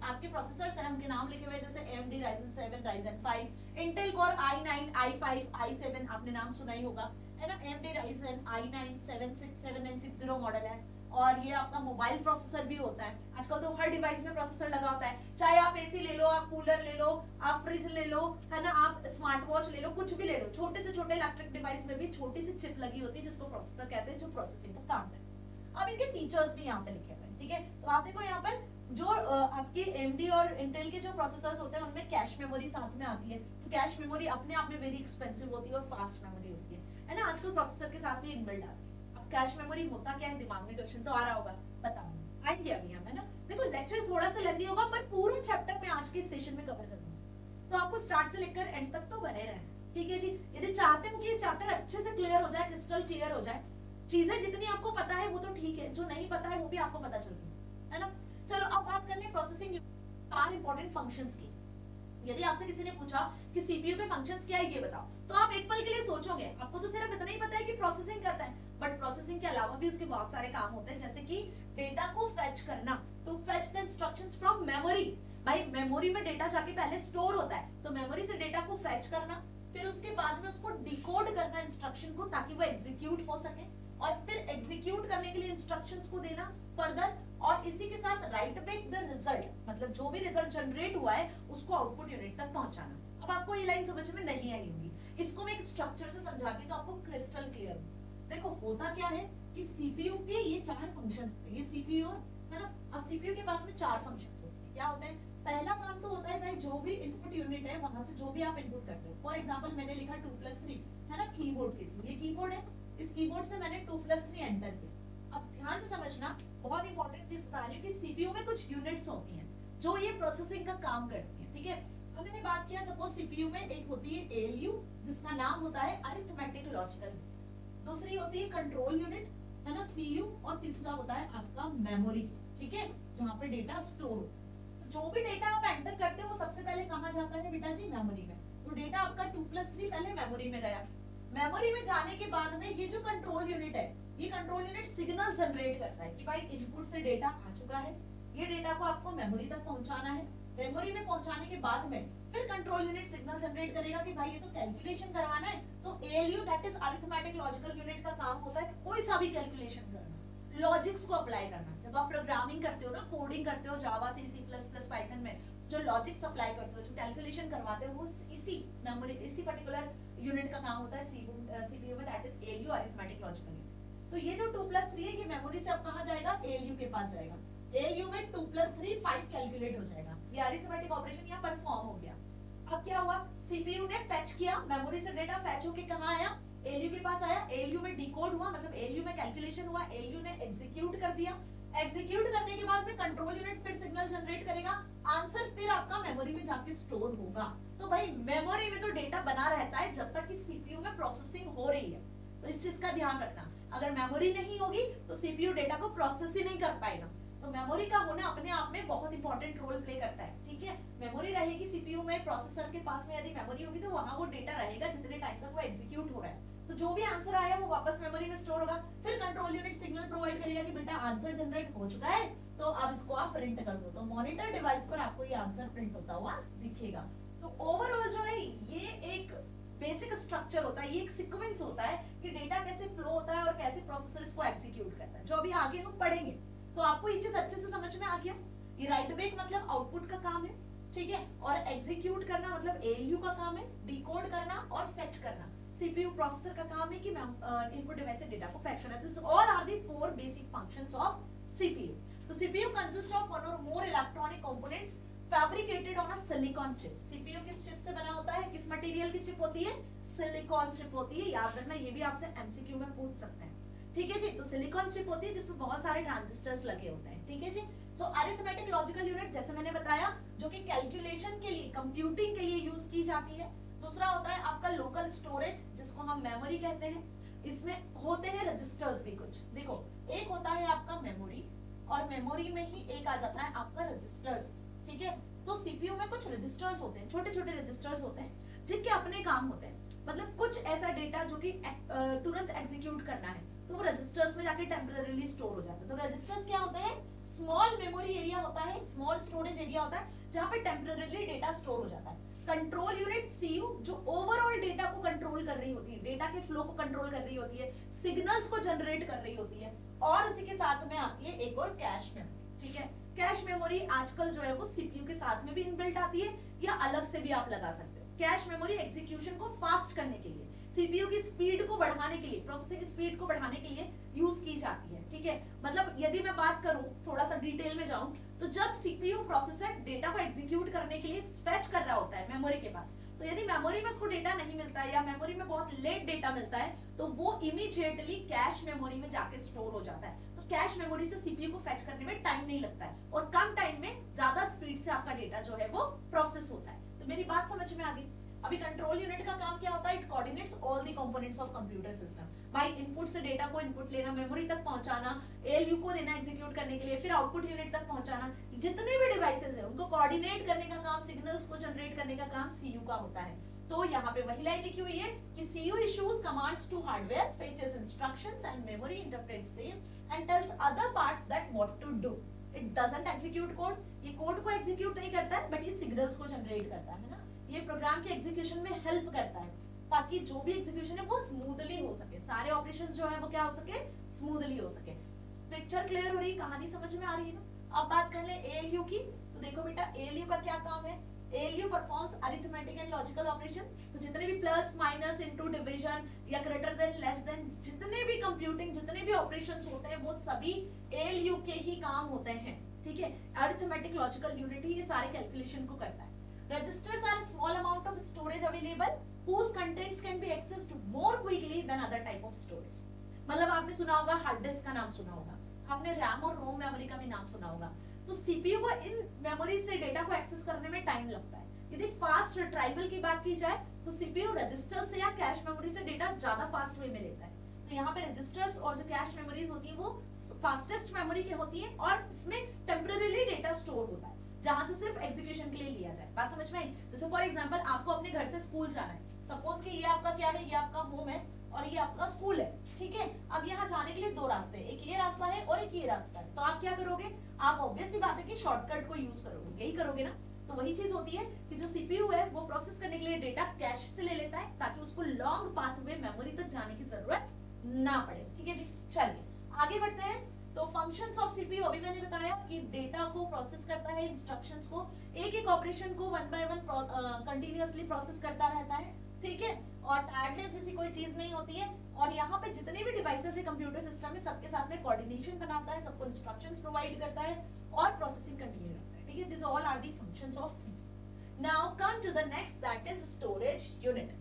आपके प्रोसेसर्स हैं उनके नाम लिखे हुए हैं, जैसे AMD Ryzen 7, Ryzen 5, Intel Core i9, i5, i7 आपने नाम सुना ही होगा, है ना। AMD Ryzen i9 7960 मॉडल है। और ये आपका मोबाइल प्रोसेसर भी होता है, आजकल तो हर डिवाइस में प्रोसेसर लगा होता है, चाहे आप एसी ले लो, आप कूलर ले लो, आप फ्रिज ले लो, है ना, आप स्मार्ट वॉच ले लो, कुछ भी ले लो, छोटे से छोटे इलेक्ट्रिक डिवाइस में भी छोटी सी चिप लगी होती है जिसको प्रोसेसर कहते हैं, जो प्रोसेसिंग का काम करता है। अब इनके फीचर्स भी यहाँ पे लिखे हुए हैं, ठीक है। तो आप देखो यहाँ पर जो आपके AMD और इंटेल के जो प्रोसेसर्स होते हैं उनमें कैश मेमोरी साथ में आती है, तो कैश मेमोरी अपने आप में वेरी एक्सपेंसिव होती है और फास्ट मेमोरी होती है ना। आजकल प्रोसेसर के साथ भी इनबिल्ट आती है। अब कैश मेमोरी होता क्या है, दिमाग में क्वेश्चन तो आ रहा होगा, बताओ आएंगे अभी हम, है ना। देखो लेक्चर थोड़ा सा लेंदी होगा पर पूरा चैप्टर में आज के सेशन में कवर करूंगा, तो आपको स्टार्ट से लेकर एंड तक तो बने रहना, ठीक है जी। यदि चाहते हो कि ये चैप्टर अच्छे से क्लियर हो जाए, क्रिस्टल क्लियर हो जाए, चीजें जितनी आपको पता है वो तो ठीक है, जो नहीं पता है वो भी आपको पता चलती है ना। चलो अब बात कर ले प्रोसेसिंग चार इंपॉर्टेंट फंक्शंस की। यदि आपसे किसी ने पूछा कि सीपीयू के फंक्शंस क्या है ये बताओ, तो आप एक पल के लिए सोचोगे, आपको तो सिर्फ इतना ही पता है कि प्रोसेसिंग करता है, बट प्रोसेसिंग के अलावा भी उसके बहुत सारे काम होते हैं, जैसे कि डेटा को फेच करना, to fetch the instructions from memory. भाई मेमोरी में डेटा जाके पहले स्टोर होता है, तो मेमोरी से डेटा को फेच करना, फिर उसके बाद में उसको डिकोड करना इंस्ट्रक्शन को, ताकि वो एग्जीक्यूट हो सके, और फिर एग्जीक्यूट करने के लिए इंस्ट्रक्शंस को देना फर्दर, और इसी के साथ राइट बैक द रिजल्ट, मतलब जो भी रिजल्ट जनरेट हुआ है उसको आउटपुट यूनिट तक पहुंचाना। अब आपको ये लाइन समझ में नहीं आई होगी, इसको मैं एक स्ट्रक्चर से समझाती हूं तो आपको क्रिस्टल क्लियर हो। देखो होता क्या है कि सीपीयू के ये चार फंक्शन, ये सीपीयू है ना। अब सीपीयू के पास में चार फंक्शंस होते हैं, क्या होते हैं? पहला काम तो होता है भाई जो भी इनपुट यूनिट है वहां से जो भी आप इनपुट करते हो, फॉर एग्जांपल मैंने लिखा 2+3 है ना, कीबोर्ड के थ्रू, ये कीबोर्ड है, इस कीबोर्ड से मैंने 2+3 एंटर किया। अब ध्यान से समझना, बहुत इंपॉर्टेंट चीज बता रही हूँ कि सीपीयू में कुछ यूनिट्स होती हैं जो ये प्रोसेसिंग का काम करती हैं, ठीक है। अब मैंने बात किया सपोज सीपीयू में एक होती है एएलयू जिसका नाम होता है अरिथमेटिक लॉजिकल, दूसरी होती है कंट्रोल यूनिट है ना सीयू, और तीसरा होता है आपका मेमोरी, ठीक है, जहाँ पे डेटा स्टोर हो। तो जो भी डेटा आप एंटर करते हो वो सबसे पहले कहाँ जाता है बेटा जी? मेमोरी में। तो डेटा आपका 2+3 पहले मेमोरी में गया, मेमोरी में जाने के बाद में ये जो कंट्रोल यूनिट है, ये कंट्रोल यूनिट सिग्नल जनरेट करता है कि भाई इनपुट से डेटा आ चुका है, ये डेटा को आपको मेमोरी तक पहुंचाना है। मेमोरी में पहुंचाने के बाद में फिर कंट्रोल यूनिट सिग्नल जनरेट करेगा कि भाई ये तो कैलकुलेशन करवाना है, तो ALU that is arithmetic logical unit का काम होता है कोई सा भी कैलकुलेशन करना, लॉजिक्स को अप्लाई करना। जब आप प्रोग्रामिंग करते हो ना, कोडिंग करते हो जावा से, C++, पाइथन में जो लॉजिक्स अप्लाई करते हो, जो कैलकुलेशन करवाते हो, वो इसी मेमोरी, इसी पर्टिकुलर यूनिट का काम होता है सीपीयू में, that is ALU arithmetic logical unit. तो ये जो 2+3 है ये मेमोरी से अब कहां जाएगा? एएलयू के पास जाएगा। एएलयू में 2+3 5 कैलकुलेट हो जाएगा, ये अरिथमेटिक ऑपरेशन यहाँ परफॉर्म हो गया। अब क्या हुआ? सीपीयू ने फेच किया, मेमोरी से डेटा फेच होके कहां आया? एएलयू के पास आया, एएलयू में डिकोड हुआ, मतलब एएलयू में कैलकुलेशन हुआ, एएलयू ने एग्जीक्यूट कर दिया, एग्जीक्यूट करने के बाद में कंट्रोल यूनिट फिर सिग्नल जनरेट करेगा, आंसर फिर आपका मेमोरी में जाके स्टोर होगा। तो भाई मेमोरी में तो डेटा बना रहता है जब तक कि सीपीयू में प्रोसेसिंग हो रही है, तो इस चीज का ध्यान रखना। अगर मेमोरी नहीं होगी तो सीपीयू डेटा को प्रोसेस ही नहीं कर पाएगा। तो मेमोरी का होना अपने आप में बहुत इंपॉर्टेंट रोल प्ले करता है, ठीक है। मेमोरी रहेगी सीपीयू में, प्रोसेसर के पास में यदि मेमोरी होगी तो वहां वो डेटा रहेगा जितने टाइम तक वो एग्जीक्यूट हो रहा है, तो जो भी आंसर आया वो वापस मेमोरी में स्टोर होगा। फिर कंट्रोल यूनिट सिग्नल प्रोवाइड करेगा कि बेटा आंसर जनरेट हो चुका है, तो अब इसको आप प्रिंट कर दो। तो मॉनिटर डिवाइस पर आपको ये आंसर प्रिंट होता हुआ दिखेगा। तो ओवरऑल जो है ये एक बेसिक स्ट्रक्चर होता है, ये एक सीक्वेंस होता है कि डेटा कैसे फ्लो होता है और कैसे प्रोसेसर इसको एग्जीक्यूट करता है, जो अभी आगे हम पढ़ेंगे। तो आपको ये चीज अच्छे से समझ में आ गया। ये राइट बैक मतलब आउटपुट का काम है, ठीक है, और एग्जीक्यूट करना मतलब एएलयू का काम है, डिकोड करना और फेच करना सीपीयू प्रोसेसर का काम है कि इनपुट डिवाइस से डेटा को फेच करना। This all are the four basic functions of CPU. तो CPU consist of one or more electronic components fabricated on a silicon chip. CPU किस चिप से बना होता है, किस मटेरियल की चिप होती है, सिलिकॉन चिप होती है। याद रखना, ये भी आपसे एमसीक्यू में पूछ सकते हैं। ठीक है जी, तो सिलिकॉन चिप होती है जिसमें बहुत सारे ट्रांजिस्टर्स लगे होते हैं। ठीक है जी। सो अरिथमेटिक लॉजिकल यूनिट जैसे मैंने बताया, जो कि कैलकुलेशन के लिए, कंप्यूटिंग के लिए यूज की जाती है। दूसरा होता है आपका लोकल स्टोरेज, जिसको हम मेमोरी कहते हैं। इसमें होते हैं रजिस्टर्स भी कुछ। देखो, एक होता है आपका मेमोरी, और मेमोरी में ही एक आ जाता है आपका रजिस्टर्स। ठीक है, तो सीपीयू में कुछ रजिस्टर्स होते हैं, छोटे छोटे रजिस्टर्स होते हैं जिनके अपने काम होते हैं। मतलब कुछ ऐसा डेटा जो कि तुरंत एग्जीक्यूट करना है, तो वो रजिस्टर्स में जाके टेम्परेरीली स्टोर हो जाता है। तो रजिस्टर्स क्या होते हैं, स्मॉल मेमोरी एरिया होता है, स्मॉल स्टोरेज एरिया होता है जहां पे टेम्परेरीली डेटा स्टोर हो जाता है। कंट्रोल यूनिट सीयू जो ओवरऑल डेटा को कंट्रोल कर रही होती है, डेटा के फ्लो को कंट्रोल कर रही होती है, सिग्नल्स को जनरेट कर रही होती है। और उसी के साथ में आती है एक और कैश मेमोरी। ठीक है, कैश मेमोरी आजकल जो है वो सीपीयू के साथ में भी इनबिल्ट आती है, या अलग से भी आप लगा सकते हो। कैश मेमोरी एग्जीक्यूशन को फास्ट करने के लिए, सीपीयू की स्पीड को बढ़ाने के लिए, प्रोसेसिंग स्पीड को बढ़ाने के लिए यूज की जाती है। ठीक है, मतलब यदि मैं बात करूं, थोड़ा सा डिटेल में जाऊं, तो जब सीपीयू प्रोसेसर डेटा को एग्जीक्यूट करने के लिए फेच कर रहा होता है मेमोरी के पास, तो यदि मेमोरी में उसको डेटा नहीं मिलता है या मेमोरी में बहुत लेट डेटा मिलता है, तो वो इमीडिएटली कैश मेमोरी में जाके स्टोर हो जाता है। तो कैश मेमोरी से सीपीयू को फेच करने में टाइम नहीं लगता है, और कम टाइम में ज्यादा स्पीड से आपका डेटा जो है वो प्रोसेस होता है। तो मेरी बात समझ में आ गई। अभी कंट्रोल यूनिट का काम क्या होता है, it coordinates all the components of computer system. भाई इनपुट से डेटा को इनपुट लेना, मेमोरी तक पहुंचाना, एएलयू को देना एग्जीक्यूट करने के लिए, फिर आउटपुट यूनिट तक पहुंचाना, जितने भी डिवाइसेस है उनको कोऑर्डिनेट करने का काम, सिग्नल्स को जनरेट करने का काम सीयू का होता है। तो यहाँ पे वही लाइन लिखी हुई है कि CU issues commands to hardware, fetches instructions and memory interprets them and tells other parts that what to do. It doesn't execute code, ये कोड को एग्जीक्यूट नहीं करता है, बट ये सिग्नल्स को जनरेट करता है ना। ये प्रोग्राम के एग्जीक्यूशन में हेल्प करता है, ताकि जो भी एग्जीक्यूशन है वो स्मूथली हो सके, सारे ऑपरेशंस जो है वो क्या हो सके, स्मूथली हो सके। पिक्चर क्लियर हो रही है, कहानी समझ में आ रही है ना। अब बात कर ले एएलयू की। तो देखो बेटा, एएलयू का क्या काम है, ALU performs arithmetic and logical operation. तो जितने भी प्लस माइनस इनटू डिवीजन या ग्रेटर देन लेस देन, जितने भी कंप्यूटिंग, जितने भी ऑपरेशंस होते हैं वो सभी एएलयू के ही काम होते हैं। ठीक है, अरिथमेटिक लॉजिकल यूनिट ही ये सारे कैलकुलेशन को करता है। Registers are a small amount of storage available whose contents can be accessed more quickly than other type of storage। मतलब आपने सुना होगा हार्ड डिस्क का नाम सुना होगा, आपने रैम और रोम मेमोरी का भी नाम सुना होगा। तो सीपीयू को इन मेमोरी से डेटा को एक्सेस करने में टाइम लगता है। यदि फास्ट रिट्राइवल की बात की जाए तो सीपीयू रजिस्टर से या कैश मेमोरी से डेटा ज्यादा फास्ट वे में लेता है। तो यहाँ पे रजिस्टर्स और जो कैश मेमोरीज होती है वो फास्टेस्ट मेमोरी की होती है, और इसमें टेम्परेरीली डेटा स्टोर होता है जहां से सिर्फ एग्जीक्यूशन के लिए लिया जाए। बात समझ में आई। जैसे फॉर एग्जांपल आपको अपने घर से स्कूल जाना है, सपोज कि ये आपका क्या है, ये आपका होम है और ये आपका स्कूल है। ठीक है, अब यहाँ जाने के लिए दो रास्ते हैं, एक ये रास्ता है और एक ये रास्ता है। तो आप क्या करोगे, आप ऑब्वियस सी बात है कि शॉर्टकट को यूज करोगे, यही करोगे ना। तो वही चीज होती है कि जो सीपीयू है वो प्रोसेस करने के लिए डेटा कैश से ले लेता है, ताकि उसको लॉन्ग पाथवे मेमोरी तक जाने की जरूरत ना पड़े। ठीक है जी, चलिए आगे बढ़ते हैं। तो फंक्शंस ऑफ सीपीयू, अभी मैंने बताया कि डेटा को प्रोसेस करता है, इंस्ट्रक्शंस को, एक एक ऑपरेशन को one by one continuously process करता रहता है। ठीक है, और टायर्डनेस जैसी कोई चीज नहीं होती है। और यहाँ पे जितने भी डिवाइसेस है कंप्यूटर सिस्टम में, सबके साथ में कोऑर्डिनेशन बनाता है, सबको इंस्ट्रक्शंस प्रोवाइड करता है और प्रोसेसिंग कंटिन्यू रखता है। ठीक है, this all are the functions of CPU. Now come to the next, that is storage unit.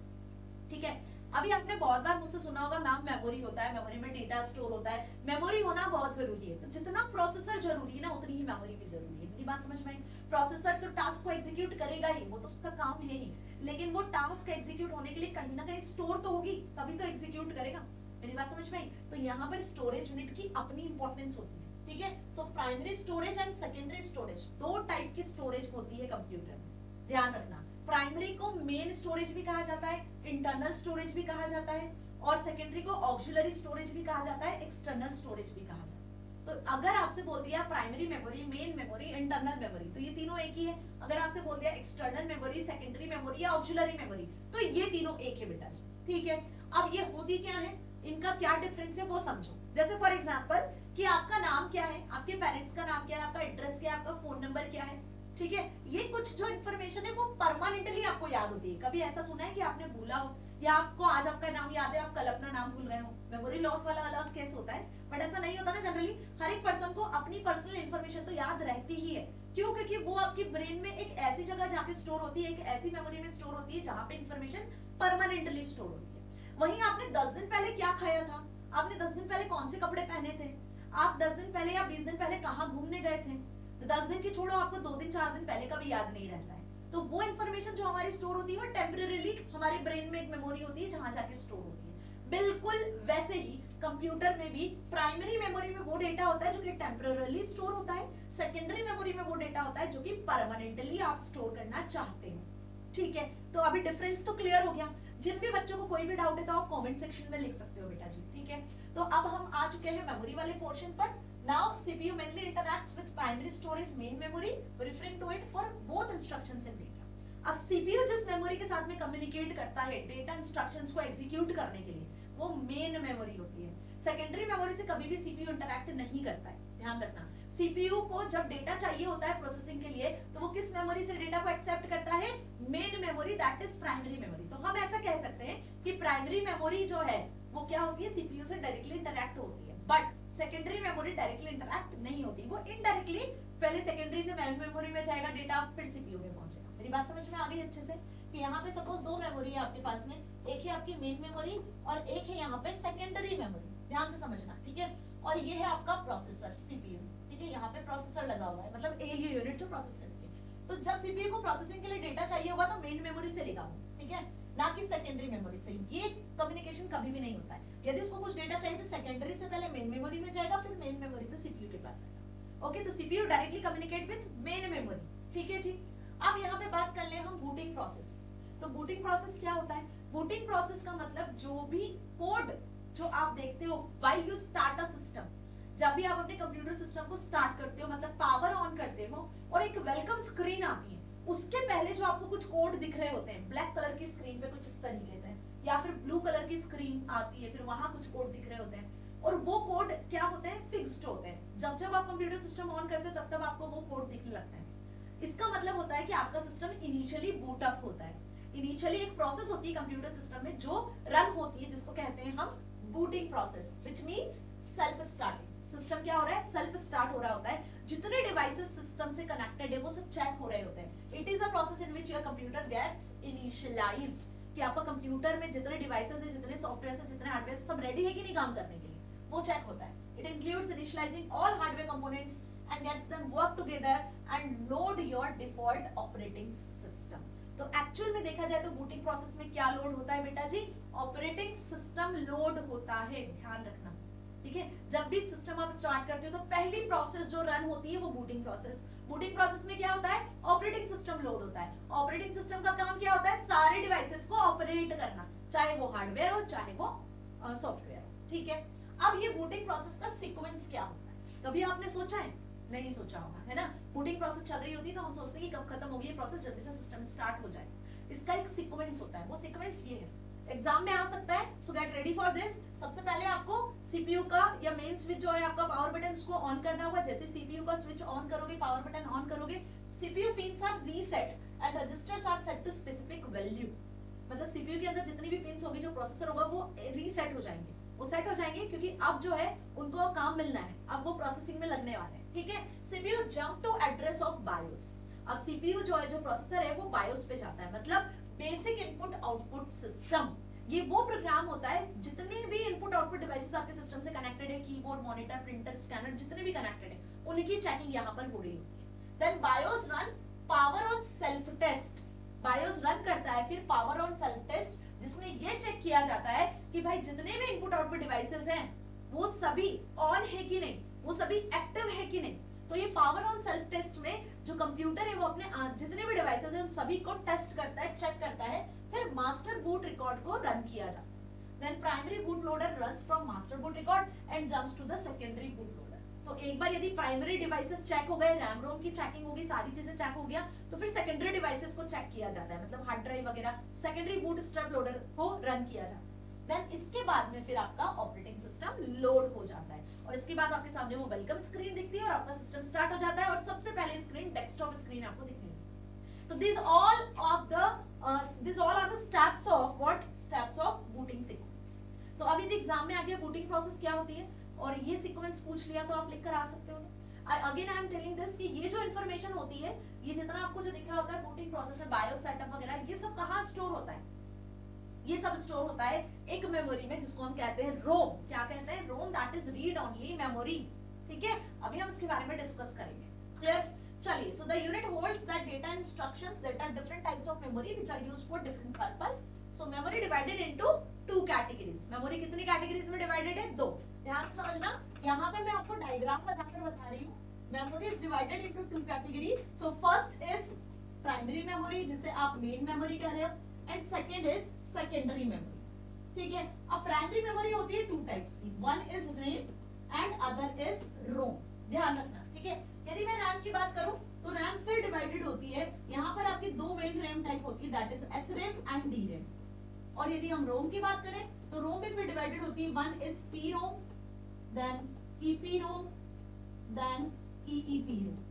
ठीक है, अभी आपने बहुत बार मुझसे सुना होगा मैम मेमोरी होता है, मेमोरी में डेटा स्टोर होता है, मेमोरी होना बहुत जरूरी है। तो जितना प्रोसेसर जरूरी है ना, उतनी ही मेमोरी भी जरूरी है। मेरी बात समझ में आई। प्रोसेसर तो टास्क को एग्जीक्यूट करेगा ही, वो तो उसका काम है ही, लेकिन वो टास्क एग्जीक्यूट होने के लिए कहीं ना कहीं स्टोर तो होगी, तभी तो एग्जीक्यूट करेगा। मेरी बात समझ में आई। तो यहाँ पर स्टोरेज यूनिट की अपनी इंपॉर्टेंस होती है। ठीक है, तो primary storage and secondary storage, दो टाइप की स्टोरेज होती है कंप्यूटर में, ध्यान रखना। प्राइमरी को मेन स्टोरेज भी कहा जाता है, इंटरनल स्टोरेज भी कहा जाता है, और सेकेंडरी को ऑक्सिलरी स्टोरेज भी कहा जाता है, एक्सटर्नल स्टोरेज भी कहा जाता है। तो अगर आपसे बोल दिया primary memory, main memory, internal memory, तो ये तीनों एक ही है। अगर आपसे बोल दिया एक्सटर्नल मेमोरी, सेकेंडरी मेमोरी या ऑक्सिलरी मेमोरी, तो ये तीनों एक है बेटा जी। ठीक है, अब ये होती क्या है, इनका क्या डिफरेंस है वो समझो। जैसे फॉर एग्जाम्पल कि आपका नाम क्या है, आपके पेरेंट्स का नाम क्या है, आपका एड्रेस क्या है, आपका फोन नंबर क्या है। ठीक है, ये कुछ जो इन्फॉर्मेशन है वो परमानेंटली आपको याद होती है। कभी ऐसा सुना है कि आपने भूला हो, या आपको आज आपका नाम याद है, आप कल अपना नाम भूल गए हो। मेमोरी लॉस वाला अलग केस होता है, बट ऐसा नहीं होता ना। जनरली हर एक पर्सन को अपनी पर्सनल इन्फॉर्मेशन तो याद रहती ही है, क्यों? क्योंकि वो आपकी ब्रेन में एक ऐसी जगह जाके स्टोर होती है, एक ऐसी मेमोरी में स्टोर होती है जहां पे इंफॉर्मेशन परमानेंटली स्टोर होती है। वहीं आपने 10 दिन पहले क्या खाया था, आपने 10 दिन पहले कौन से कपड़े पहने थे, आप 10 दिन पहले या 20 दिन पहले कहाँ घूमने गए थे, तो 10 दिन की छोड़ो, आपको 2 दिन 4 दिन पहले का भी याद नहीं रहता है। तो वो इन्फॉर्मेशन जो हमारी स्टोर होती है वो टेम्परेरीली हमारे ब्रेन में एक मेमोरी होती है जहां जाके स्टोर होती है। बिल्कुल वैसे ही कंप्यूटर में भी प्राइमरी मेमोरी में वो डेटा होता है जो कि टेम्परेरीली स्टोर होता है, सेकेंडरी मेमोरी में वो डेटा होता है जो कि परमानेंटली आप स्टोर करना चाहते हो। ठीक है, तो अभी डिफरेंस तो क्लियर हो गया। जिन भी बच्चों को कोई भी डाउट है तो आप कमेंट सेक्शन में लिख सकते हो बेटा जी। ठीक है, तो अब हम आ चुके हैं मेमोरी वाले पोर्शन पर। Now CPU mainly interacts with primary storage main memory, referring to it for both instructions and data. अब CPU जिस मेमोरी के साथ में कम्युनिकेट करता है डेटा इंस्ट्रक्शंस को एग्जीक्यूट करने के लिए, वो मेन मेमोरी होती है। सेकेंडरी मेमोरी से कभी भी CPU इंटरैक्ट नहीं करता है, ध्यान रखना। CPU को जब डेटा चाहिए होता है प्रोसेसिंग के लिए, तो वो किस मेमोरी से डेटा को एक्सेप्ट करता है? Main memory, that is primary memory. तो हम ऐसा कह सकते हैं कि प्राइमरी मेमोरी जो है वो क्या होती है? CPU से डायरेक्टली इंटरैक्ट होती है, but secondary memory directly interact नहीं होती, वो इनडायरेक्टली पहले सेकेंडरी से मेन मेमोरी में जाएगा डेटा, फिर सीपीयू में पहुंचेगा। मेरी बात समझ में आ गई अच्छे से? कि यहाँ पे सपोज 2 मेमोरी है आपके पास में, एक है आपकी मेन मेमोरी और एक है यहाँ पे सेकेंडरी मेमोरी, ध्यान से समझना। ठीक है, और ये है आपका प्रोसेसर सीपीयू। ठीक है, यहाँ पे प्रोसेसर लगा हुआ है, मतलब एलयू यूनिट जो प्रोसेस करती है। तो जब सीपीयू को प्रोसेसिंग के लिए डेटा चाहिए होगा तो मेन मेमोरी से लेगा वो, ठीक है, ना कि सेकेंडरी मेमोरी से। ये कम्युनिकेशन कभी भी नहीं होता है। यदि उसको कुछ डेटा चाहिए तो सेकेंडरी से पहले मेन मेमोरी में जाएगा, फिर मेन मेमोरी से सीपीयू के पास आएगा। ओके, तो CPU directly communicate with main memory. ठीक है जी। अब यहाँ पे बात कर ले हम बूटिंग प्रोसेस। तो बूटिंग प्रोसेस क्या होता है? बूटिंग प्रोसेस का मतलब जो भी कोड जो आप देखते हो while you start a system, जब भी आप अपने कंप्यूटर सिस्टम को स्टार्ट करते हो, मतलब पावर ऑन करते हो और एक वेलकम स्क्रीन आती है, उसके पहले जो आपको कुछ कोड दिख रहे होते हैं, ब्लैक कलर की स्क्रीन पे कुछ इस तरीके से, या फिर ब्लू कलर की स्क्रीन आती है, फिर वहां कुछ कोड दिख रहे होते हैं, और वो कोड क्या होते हैं? फिक्स्ड होते हैं। जब जब आप कंप्यूटर सिस्टम ऑन करते हो तब तब आपको वो कोड दिखने लगता है। इसका मतलब होता है कि आपका सिस्टम इनिशियली बूट अप होता है। इनिशियली एक प्रोसेस होती है कंप्यूटर सिस्टम में जो रन होती है, जिसको कहते हैं हम booting process, which means self starting. System क्या हो रहा है? सेल्फ स्टार्ट हो रहा होता है। जितने डिवाइसेस सिस्टम से कनेक्टेड है वो सब चेक हो रहे होते हैं। It is a process in which your computer gets initialized, कि आपका कंप्यूटर में जितने डिवाइसेस है, जितने सॉफ्टवेयर है, जितने हार्डवेयर सब रेडी है कि नहीं काम करने के लिए, वो चेक होता है। It includes initialising all hardware components and gets them work together and load your default operating system. तो एक्चुअल में देखा जाए तो बूटिंग प्रोसेस में क्या लोड होता है बेटा जी? ऑपरेटिंग सिस्टम लोड होता है, ध्यान रखना। ठीक है, जब भी सिस्टम आप स्टार्ट करते हो तो पहली प्रोसेस जो रन होती है वो बूटिंग प्रोसेस। बूटिंग प्रोसेस में क्या होता है? ऑपरेटिंग सिस्टम लोड होता है। ऑपरेटिंग सिस्टम का काम क्या होता है? सारे डिवाइसेस को ऑपरेट करना, चाहे वो हार्डवेयर हो चाहे वो सॉफ्टवेयर हो। ठीक है, अब ये बूटिंग प्रोसेस का सीक्वेंस क्या होता है? कभी आपने सोचा है? नहीं सोचा होगा, है ना। बूटिंग प्रोसेस चल रही होती है तो हम सोचते हैं कि कब खत्म होगी ये प्रोसेस, जल्दी से सिस्टम स्टार्ट हो जाए। इसका एक सीक्वेंस होता है, वो सीक्वेंस ये है, एग्जाम में आ सकता है, सो गेट रेडी फॉर दिस। सबसे पहले आपको सीपीयू का या मेन स्विच जो है आपका पावर बटन, उसको ऑन करना होगा। जैसे सीपीयू का स्विच ऑन करोगे, पावर बटन ऑन करोगे, CPU pins are reset and registers are set to specific value. मतलब सीपीयू के अंदर जितनी भी पिन्स होगी, जो प्रोसेसर होगा, वो रीसेट हो जाएंगे। वो सेट हो जाएंगे क्योंकि अब जो है उनको काम मिलना है, अब वो प्रोसेसिंग में लगने वाले हैं। ठीक है, CPU jump to address of BIOS. अब सीपीयू जो है, जो प्रोसेसर है, वो बायोस पे जाता है, मतलब बेसिक इनपुट आउटपुट सिस्टम। ये वो प्रोग्राम होता है, जितने भी इनपुट आउटपुट डिवाइसेस आपके सिस्टम से कनेक्टेड है, कीबोर्ड, मॉनिटर, प्रिंटर, स्कैनर, जितने भी कनेक्टेड है, उनकी चेकिंग यहाँ पर हो रही होती है। Then BIOS run power on self test. BIOS run करता है फिर पावर ऑन सेल्फ टेस्ट, जिसमें ये चेक किया जाता है कि भाई जितने भी इनपुट आउटपुट डिवाइसेस हैं वो सभी ऑन है कि नहीं, वो सभी एक्टिव है कि नहीं। तो ये पावर ऑन सेल्फ टेस्ट में जो कंप्यूटर है वो अपने जितने भी डिवाइसेस हैं उन सभी को टेस्ट करता है, चेक करता है, फिर मास्टर बूट रिकॉर्ड को रन किया जाता है। Then primary boot loader runs from master boot record and jumps to the secondary boot loader. तो एक बार यदि प्राइमरी डिवाइसेस चेक हो गए, रैम रोम की चेकिंग होगी, सारी चीजें चेक हो गया, तो फिर सेकेंडरी डिवाइसेस को चेक किया जाता है, मतलब हार्ड ड्राइव वगैरह, सेकेंडरी बूट स्ट्रैप लोडर को रन किया जाता है। देन इसके बाद में फिर आपका ऑपरेटिंग सिस्टम लोड हो जाता है, और इसके बाद आपके सामने वो वेलकम स्क्रीन दिखती है और आपका सिस्टम स्टार्ट हो जाता है, और सबसे पहले स्क्रीन डेस्कटॉप स्क्रीन आपको दिखने लगती है। तो these all are the steps of what? Steps of booting sequence. तो अभी एग्जाम में आ गया बूटिंग प्रोसेस क्या होती है, और ये सीक्वेंस पूछ लिया तो आप लिख कर आ सकते हो। Again I am telling this कि ये जो इन्फॉर्मेशन होती है, ये जितना आपको जो दिख रहा होता है बूटिंग प्रोसेस है, बायोस सेटअप वगैरह, ये सब कहाँ स्टोर होता है? ये सब स्टोर होता है एक मेमोरी में जिसको हम कहते हैं रोम। क्या कहते हैं? ROM, that is read only memory. ठीक है, अभी हम इसके बारे में डिस्कस करेंगे। क्लियर? चलिए, so the unit holds that data instructions that are different types of memory which are used for different purpose. So memory divided into two categories. मेमोरी कितनी कैटेगरीज में डिवाइडेड है? दो। ध्यान से समझना, यहाँ पे मैं आपको डायग्राम बताकर बता रही हूँ। Memory is divided into two categories. So first is primary memory, जिसे आप मेन मेमोरी कह रहे हो, and second is secondary memory. ठीक है, अब प्राइमरी मेमोरी होती है टू टाइप्स की, one is RAM and other is ROM. ध्यान रखना, ठीक है। यदि मैं रैम की बात करूं तो रैम फिर डिवाइडेड होती है, यहाँ पर आपकी दो मेन रैम टाइप होती है, दैट इज एसरैम एंड डीरैम। और यदि हम रोम की बात करें तो रोम भी फिर डिवाइडेड होती है, one is P ROM, then EP ROM, then EEP ROM.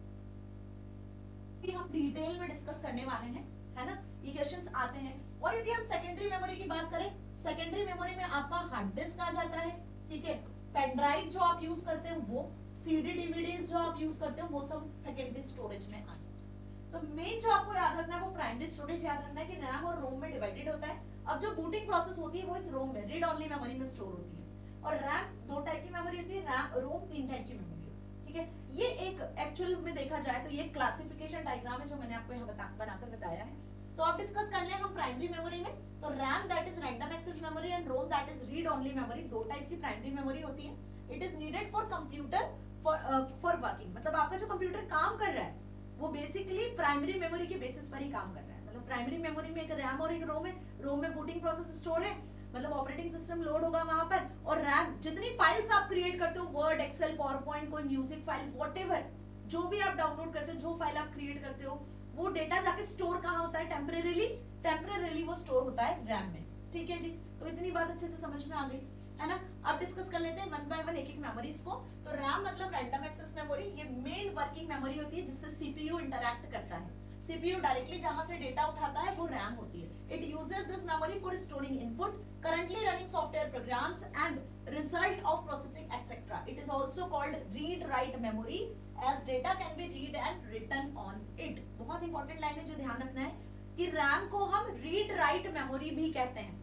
हम डिटेल में डिस्कस करने वाले हैं, है ना, ये क्वेश्चंस आते हैं। और यदि हम सेकेंडरी मेमोरी की बात करें, सेकेंडरी मेमोरी में आपका हार्ड डिस्क आ जाता है, ठीक है, पेन ड्राइव जो आप यूज करते हैं वो, सीडी डीवीडीज जो आप यूज करते हो वो सब सेकेंडरी स्टोरेज में आ जाता है। तो मेन जो आपको याद रखना है वो प्राइमरी स्टोरेज याद रखना है कि रैम और रोम में डिवाइडेड होता है। अब जो बूटिंग प्रोसेस होती है वो इस रोम में, रीड ओनली मेमोरी में स्टोर होती है। और रैम दो टाइप की मेमोरी होती है, रैम रोम तीन टाइप की मेमोरी होती है। ठीक है, ये एक एक्चुअल में देखा जाए तो ये क्लासिफिकेशन डायग्राम है जो मैंने आपको यहाँ बनाकर बताया है। तो आप डिस्कस कर लें हम प्राइमरी मेमोरी में, तो RAM that is random access memory and ROM that is read only memory, दो टाइप की प्राइमरी मेमोरी होती है। It is needed for computer for working, मतलब आपका जो कंप्यूटर काम कर रहा है वो बेसिकली प्राइमरी मेमोरी के बेसिस पर ही काम कर रहा है। मतलब प्राइमरी मेमोरी में एक रैम और एक रोम है, रोम में बूटिंग प्रोसेस स्टोर है, मतलब ऑपरेटिंग सिस्टम लोड होगा वहां पर, और रैम जितनी फाइल्स आप क्रिएट करते हो, वर्ड, एक्सेल, पावरपॉइंट, कोई म्यूजिक फाइल, व्हाटएवर जो भी आप डाउनलोड करते हो, जो फाइल आप क्रिएट करते हो, वो डेटा जाके स्टोर कहाँ होता है? टेम्परेरीली वो स्टोर होता है रैम में। ठीक है जी, तो इतनी बात अच्छे से समझ में आ गई है ना। अब डिस्कस कर लेते हैं वन बाय वन एक एक मेमोरीज को। तो रैम मतलब रैंडम एक्सेस मेमोरी, ये मेन वर्किंग मेमोरी होती है जिससे सीपीयू इंटरैक्ट करता है। सीपीयू डायरेक्टली जहां से डेटा उठाता है वो रैम होती है। It uses this memory for storing input, currently running software programs and result of processing etcetera. It is also called read write memory as data can be read and written on it. बहुत इंपॉर्टेंट लाइन है जो ध्यान रखना है कि रैम को हम रीड राइट मेमोरी भी कहते हैं।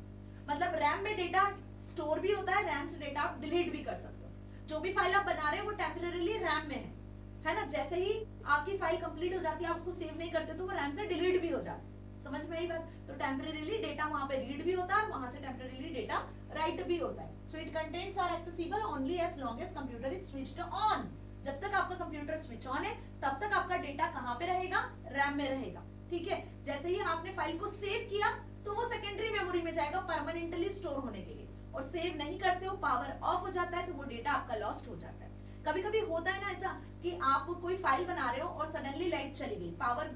मतलब रैम में डेटा स्टोर भी होता है, रैम से डेटा आप डिलीट भी कर सकते हो। जो भी फाइल आप बना रहे हो वो टेम्परेरीली रैम में है ना। जैसे ही आपकी फाइल कंप्लीट हो जाती है, आप उसको सेव नहीं करते तो वो रैम से डिलीट भी हो जाती है। समझ में आई बात? तो टेम्परेरीली डेटा वहां पे रीड भी होता है और वहां से टेम्परेरीली डेटा राइट भी होता है। So it contents are accessible only as long as computer is switched on. जब तक आपका कंप्यूटर स्विच ऑन है तब तक आपका डेटा कहां पे रहेगा? रैम में रहेगा। ठीक है, जैसे ही आपने फाइल को सेव किया तो वो सेकेंडरी मेमोरी में जाएगा परमानेंटली स्टोर होने के लिए। और सेव नहीं करते हो, पावर ऑफ हो जाता है तो वो डेटा आपका लॉस्ट हो जाता है। कभी कभी होता है ना ऐसा कि आप कोई फाइल बना रहे हो और सडनली लाइट चली गई, पावर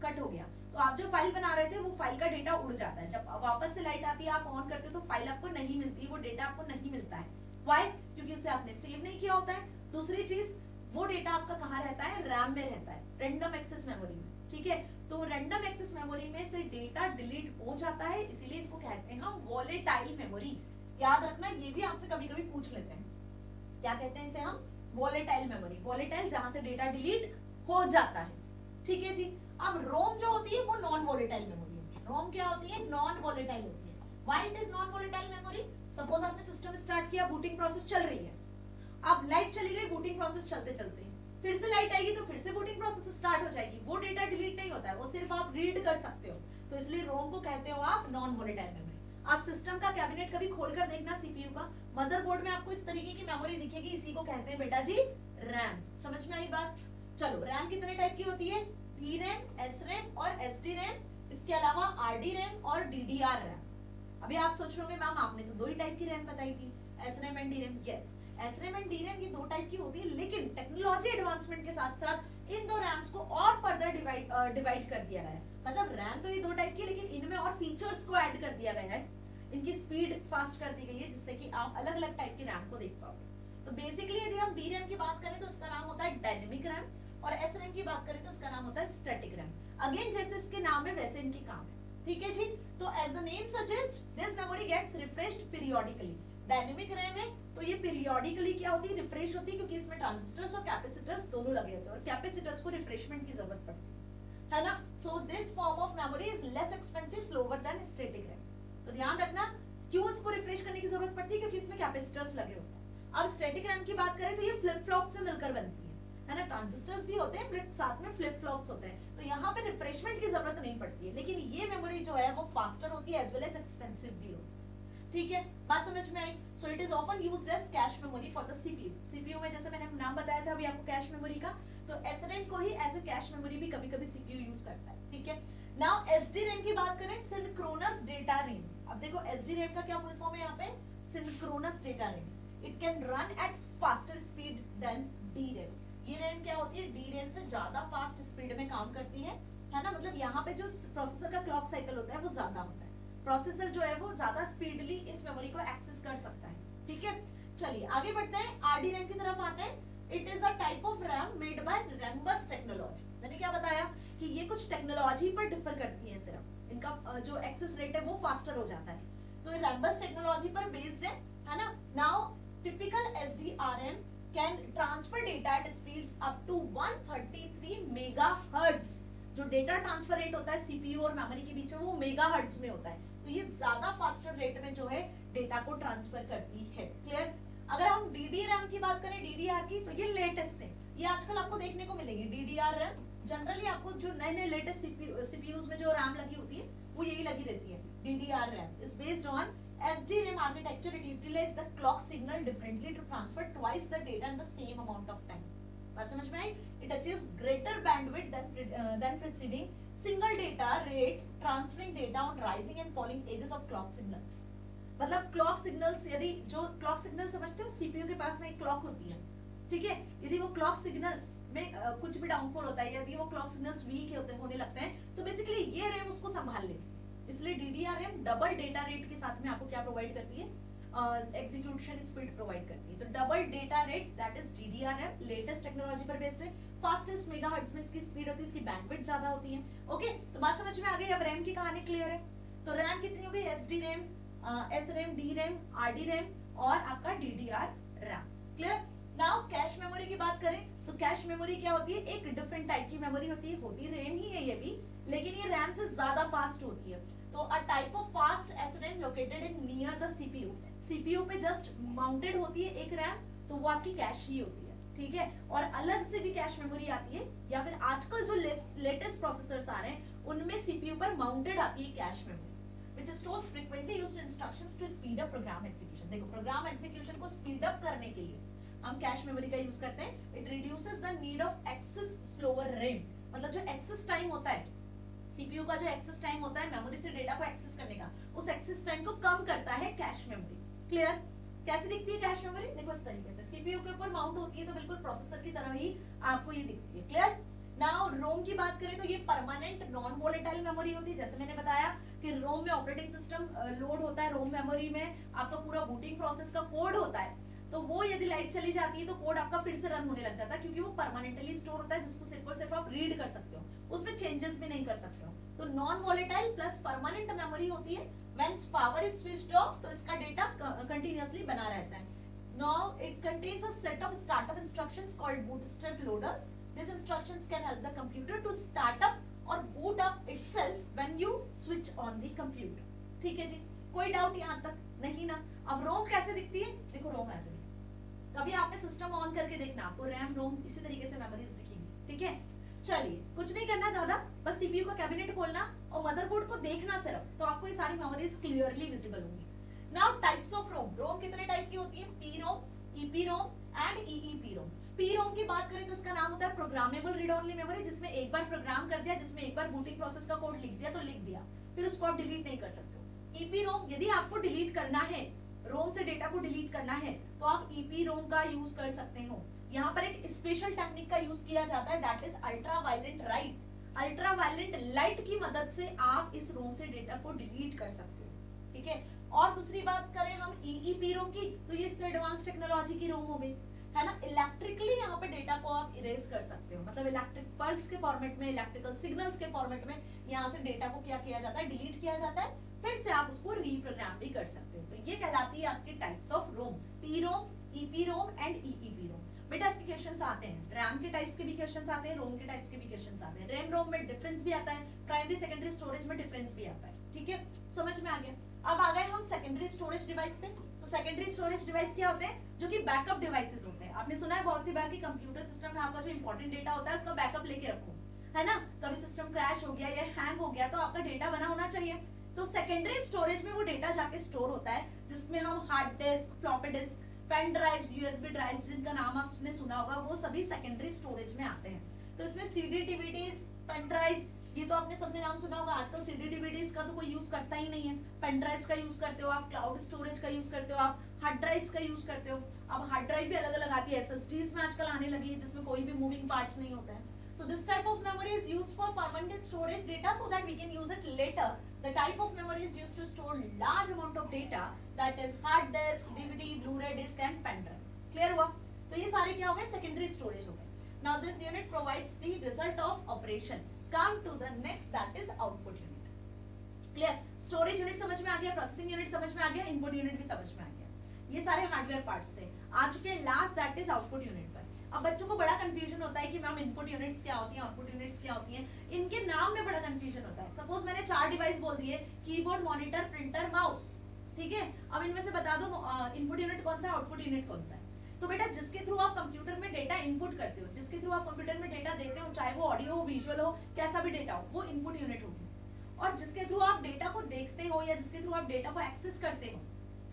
कट हो गया, तो आप जो फाइल बना रहे थे वो फाइल का डेटा उड़ जाता है। जब वापस से लाइट आती है, आप ऑन करते हो तो फाइल आपको नहीं मिलती, वो डेटा आपको नहीं मिलता है। व्हाई? क्योंकि उसे आपने सेव नहीं किया होता है। दूसरी चीज, वो डेटा आपका कहाँ रहता है? रैम में रहता है, रैंडम एक्सेस मेमोरी में। ठीक है, तो रैंडम एक्सेस मेमोरी में से डेटा डिलीट हो जाता है, इसीलिए इसको कहते हैं हम वॉलेटाइल मेमोरी। याद रखना, ये भी आपसे कभी कभी पूछ लेते हैं, क्या कहते हैं इसे हम? Volatile memory. वॉलेटाइल जहां से डेटा डिलीट हो जाता है। ठीक है जी। अब रोम जो होती है वो नॉन वॉलेटाइल मेमोरी होती है। रोम क्या होती है? नॉन वॉलेटाइल होती है। Why it is non volatile memory? Suppose आपने सिस्टम स्टार्ट किया, बूटिंग प्रोसेस चल रही है, अब लाइट चली गई, बूटिंग प्रोसेस चलते चलते फिर से लाइट आएगी तो फिर से बूटिंग प्रोसेस स्टार्ट हो जाएगी। वो डेटा डिलीट नहीं होता है, वो सिर्फ आप रीड कर सकते हो। तो इसलिए रोम को कहते हो आप नॉन वॉलेटाइल मेमोरी। आप सिस्टम का कैबिनेट कभी खोलकर देखना, सीपीयू का मदरबोर्ड में आपको इस तरीके की मेमोरी दिखेगी, इसी को कहते हैं बेटा जी रैम। समझ में आई बात? चलो, रैम कितने टाइप की होती है? डी रैम, एस रैम और एस डी रैम। इसके अलावा आर डी रैम और डीडीआर रैम। अभी आप सोच रहे होंगे मैम आपने तो दो ही टाइप की रैम बताई थी, S RAM and D RAM. Yes, S RAM and D RAM ये दो टाइप की होती है, लेकिन टेक्नोलॉजी एडवांसमेंट के साथ साथ इन दो रैम्स को और फर्दर डिवाइड कर दिया गया है। मतलब रैम तो ये दो टाइप की, लेकिन इनमें और फीचर्स को ऐड कर दिया गया है। इनकी स्पीड फास्ट कर दी गई है जिससे कि आप अलग अलग टाइप की रैम को देख पाओगे। तो बेसिकली यदि हम डी रैम की बात करें तो इसका नाम होता है डायनेमिक रैम, और एस रैम की बात करें तो इसका नाम होता है स्टैटिक रैम। अगेन जैसे इसके नाम है वैसे इनके काम है। ठीक है जी। तो as the name suggest, this memory gets refreshed periodically. Dynamic RAM है तो ये पीरियोडिकली क्या होती है, रिफ्रेश होती है, क्योंकि इसमें ट्रांजिस्टर्स और कैपेसिटर्स दोनों लगे होते हैं और कैपेसिटर्स को रिफ्रेशमेंट की जरूरत पड़ती है ना। So this form of memory is less expensive, slower then static RAM. तो ध्यान रखना क्यों इसको रिफ्रेश करने की जरूरत पड़ती है, क्योंकि इसमें कैपेसिटर्स लगे होते हैं। अब स्टैटिक रैम की बात करें तो ये फ्लिप फ्लॉप से मिलकर बनती है ना, ट्रांजिस्टर्स भी होते हैं बट साथ में फ्लिप फ्लॉप्स होते हैं, तो यहाँ पे रिफ्रेशमेंट की जरूरत नहीं पड़ती है। लेकिन ये मेमोरी जो है वो फास्टर होती है एज वेल एज एक्सपेंसिव भी होती है। ठीक है, बात समझ में आई। So it is often used as cache memory for the CPU. CPU में जैसे मैंने नाम बताया था अभी आपको कैश मेमोरी का, तो एसरैम को ही एज ए कैश मेमोरी भी कभी-कभी सीपीयू यूज करता है। ठीक है, नाउ एसडी-रैम की बात करें, सिंक्रोनस डेटा रैम। अब देखो एसडी-रैम का क्या फुल फॉर्म है यहाँ पे, synchronous data RAM. It can run at faster speed than DRAM. ये रैम क्या होती है, डी-रैम से ज्यादा फास्ट स्पीड में काम करती है ना। मतलब यहाँ पे जो प्रोसेसर का क्लॉक साइकिल होता है वो ज्यादा होता है, प्रोसेसर जो है वो ज्यादा स्पीडली इस मेमोरी को एक्सेस कर सकता है। ठीक है, चलिए आगे बढ़ते हैं, आरडी रैम की तरफ आते हैं। It is a type of RAM made by रैम्बस technology. मैंने क्या बताया कि ये कुछ टेक्नोलॉजी पर डिफर करती है, सिर्फ इनका जो एक्सेस रेट है वो फास्टर हो जाता है, तो ये रैम्बस टेक्नोलॉजी पर बेस्ड है ना। Now typical SDRAM can transfer data at speeds up to 133 megahertz. जो डेटा ट्रांसफर रेट होता है सीपीयू और मेमोरी के बीच में वो मेगाहर्ट्ज में होता है, तो ये ज्यादा फास्टर रेट में जो है डेटा को ट्रांसफर करती है। क्लियर। अगर हम डीडी-रैम की बात करें, डीडीआर की, तो ये लेटेस्ट है, ये आजकल आपको देखने को मिलेगी डीडीआर रैम। जनरली आपको जो नए नए लेटेस्ट सीपीयूज में जो रैम लगी होती है वो यही लगी रहती है। DDR RAM is based on SDRAM architecture. It utilizes the clock signal differently to transfer twice the data in the same amount of time. बात समझ में आई? It achieves greater bandwidth than preceding single data rate transferring data on rising and falling edges of clock signals. मतलब क्लॉक सिग्नल्स, यदि जो क्लॉक सिग्नल समझते हो, सीपीयू के पास में एक क्लॉक होती है, ठीक है, यदि वो क्लॉक सिग्नल्स में कुछ भी डाउनफॉल होता है, यदि वो क्लॉक सिग्नल्स वीक होने लगते हैं, तो बेसिकली ये रैम उसको संभाल लेती है। इसलिए डीडीआरएम डबल डेटा रेट के साथ में आपको क्या प्रोवाइड करती है, एग्जीक्यूशन स्पीड प्रोवाइड करती है। तो double data rate that is DDRAM, latest technology पर बेस्ड है, फास्टेस्ट मेगाहर्ट्ज में इसकी स्पीड होती है, इसकी बैंडविड्थ ज्यादा होती है। ओके, तो बात समझ में आ गई। अब रैम की कहानी क्लियर है। तो रैम कितनी हो गई, SD RAM, S RAM, D RAM, RD RAM और आपका DDR RAM. Clear. Now cache memory की बात करें तो कैश मेमोरी क्या होती है, एक डिफरेंट टाइप की मेमोरी होती है रैम ही है ये भी, लेकिन ये रैम से ज्यादा फास्ट होती है। तो a type of fast SRAM located in near the CPU. CPU पे जस्ट माउंटेड होती है एक रैम, तो वो आपकी कैश ही होती है। ठीक है, और अलग से भी कैश मेमोरी आती है, या फिर आजकल जो लेटेस्ट प्रोसेसर्स आ रहे हैं उनमें सीपीयू पर माउंटेड आती है cache memory, which stores frequently used instructions to speed up program execution। देखो प्रोग्राम एग्जीक्यूशन को स्पीड अप करने के लिए हम कैश मेमोरी का यूज करते हैं। It reduces the need of access slower RAM. मतलब जो एक्सेस टाइम होता है, सीपीयू का जो एक्सेस टाइम होता है मेमोरी से डेटा को एक्सेस करने का, उस एक्सेस टाइम को कम करता है कैश मेमोरी। क्लियर। कैसे दिखती है कैश मेमोरी, देखो इस तरीके से सीपीयू के ऊपर माउंट होती है, तो बिल्कुल प्रोसेसर की तरह ही आपको ये दिखती है। क्लियर। नाउ रोम की बात करें तो ये परमानेंट नॉन वोलेटाइल मेमोरी होती है। जैसे मैंने बताया कि रोम में ऑपरेटिंग सिस्टम लोड होता है, रोम मेमोरी में आपका पूरा बूटिंग प्रोसेस का कोड होता है, तो वो यदि लाइट चली जाती है तो कोड आपका फिर से रन होने लग जाता है, क्योंकि वो परमानेंटली स्टोर होता है, जिसको सिर्फ और सिर्फ आप रीड कर सकते हो, उसमें चेंजेस भी नहीं कर सकते हो। तो non volatile plus permanent memory होती है। When power is switched off तो इसका डेटा कंटीन्यूअसली बना रहता है। Now it contains a set of startup instructions called bootstrap loaders. These instructions can help the computer to start up or boot up itself when you switch on the computer। ठीक है जी, कोई डाउट यहाँ तक नहीं ना। अब रोम कैसे दिखती है, देखो रोम ऐसे दिखती है। कभी आपने सिस्टम ऑन करके देखना, आपको रैम रोम इसी तरीके से मेमोरीज दिखेंगी। ठीक है, चलिए कुछ नहीं करना ज्यादा, बस सीपीयू का कैबिनेट खोलना और मदरबोर्ड को देखना सिर्फ, तो आपको ये सारी मेमोरीज क्लियरली विजिबल होंगी। Now types of ROM. ROM कितने टाइप की होती है, P ROM, EP ROM and EEP ROM. P ROM की बात करें तो इसका नाम होता है प्रोग्रामेबल रीड ओनली मेमोरी, जिसमें एक बार प्रोग्राम कर दिया, जिसमें एक बार बूटिंग प्रोसेस का कोड लिख दिया तो लिख दिया, फिर उसको आप डिलीट नहीं कर सकते। ईपी रोम, यदि आपको डिलीट करना है, रोम से डेटा को डिलीट करना है, तो आप ईपी रोम का यूज कर सकते हो। यहाँ पर एक स्पेशल टेक्निक का यूज किया जाता है, दैट इज अल्ट्रावायलेंट राइट। अल्ट्रावायलेंट लाइट की मदद से आप इस रोम से डेटा को डिलीट कर सकते हो। ठीक है, और दूसरी बात करें हम ईईपी रोम की, तो ये इससे एडवांस टेक्नोलॉजी की रोम हो गई, है ना। इलेक्ट्रिकली यहाँ पे डेटा को आप इरेज कर सकते हो, मतलब इलेक्ट्रिक पल्स के फॉर्मेट में, इलेक्ट्रिकल सिग्नल्स के फॉर्मेट में यहाँ से डेटा को क्या किया जाता है, डिलीट किया जाता है। फिर से आप उसको रीप्रोग्राम भी कर सकते हो। तो ये कहलाती है आपके types of ROM, P ROM, EP ROM and EEP ROM. बेटा इसके क्वेश्चंस आते हैं, रैम के टाइप्स के भी क्वेश्चंस आते हैं, रोम के टाइप्स के भी क्वेश्चंस आते हैं। रैम रोम में डिफरेंस भी आता है, प्राइमरी सेकेंडरी स्टोरेज में डिफरेंस भी आता है। ठीक है, समझ में आ गया। अब आ गए हम सेकेंडरी स्टोरेज डिवाइस पे। तो सेकेंडरी स्टोरेज डिवाइस क्या होते हैं? जो कि बैकअप डिवाइसेस होते हैं। आपने सुना है बहुत सी बार कि कंप्यूटर सिस्टम में आपका जो इंपॉर्टेंट डेटा होता है उसका बैकअप लेके रखो, है ना। कभी सिस्टम क्रैश हो गया या हैंग हो गया तो आपका डेटा बना होना चाहिए। तो सेकेंडरी स्टोरेज में वो डेटा जाके स्टोर होता है, जिसमें हम hard disk, floppy disk, pen drives, USB drives, जिनका नाम आपने सुना होगा, वो सभी सेकेंडरी स्टोरेज में आते हैं। तो इसमें सीडी, डीवीडीज, पेन ड्राइव्स, ये तो आपने सबने नाम सुना होगा। आजकल सीडी डीवीडीज का तो कोई यूज करता ही नहीं है, पेन ड्राइव्स का यूज करते हो आप, क्लाउड स्टोरेज का यूज करते हो आप, हार्ड ड्राइव्स का यूज करते हो। अब हार्ड ड्राइव भी अलग अलग आती है, एसएसडीज में आजकल आने लगी है जिसमें कोई भी मूविंग पार्ट्स नहीं होता है। So this type of memory is used for permanent storage data so that we can use it later. The type of memory is used to store large amount of data, that is hard disk, DVD, Blu-ray disc and pen drive. Clear हुआ? तो ये सारे क्या हो गए? Secondary storage हो गए। Now this unit provides the result of operation. Come to the next, that is output unit. Clear? Storage unit समझ में आ गया, processing unit समझ में आ गया, input unit भी समझ में आ गया। ये सारे हार्डवेयर पार्ट्स थे। आ चुके हैं last, that is output unit पर। अब बच्चों को बड़ा कंफ्यूजन होता है कि मैम इनपुट यूनिट्स क्या होती हैं, आउटपुट यूनिट्स क्या होती हैं, इनके नाम में बड़ा कंफ्यूजन होता है। सपोज मैंने 4 डिवाइस बोल दिए, कीबोर्ड, मॉनिटर, प्रिंटर, माउस। ठीक है, अब इनमें से बता दो इनपुट यूनिट कौन सा है, आउटपुट यूनिट कौन सा है। तो बेटा जिसके थ्रू आप कंप्यूटर में डेटा इनपुट करते हो, जिसके थ्रू आप कंप्यूटर में डेटा देते हो, चाहे वो ऑडियो हो, विजुअल हो, कैसा भी डेटा हो, वो इनपुट यूनिट होगी। और जिसके थ्रू आप डेटा को देखते हो या जिसके थ्रू आप डेटा को एक्सेस करते हो,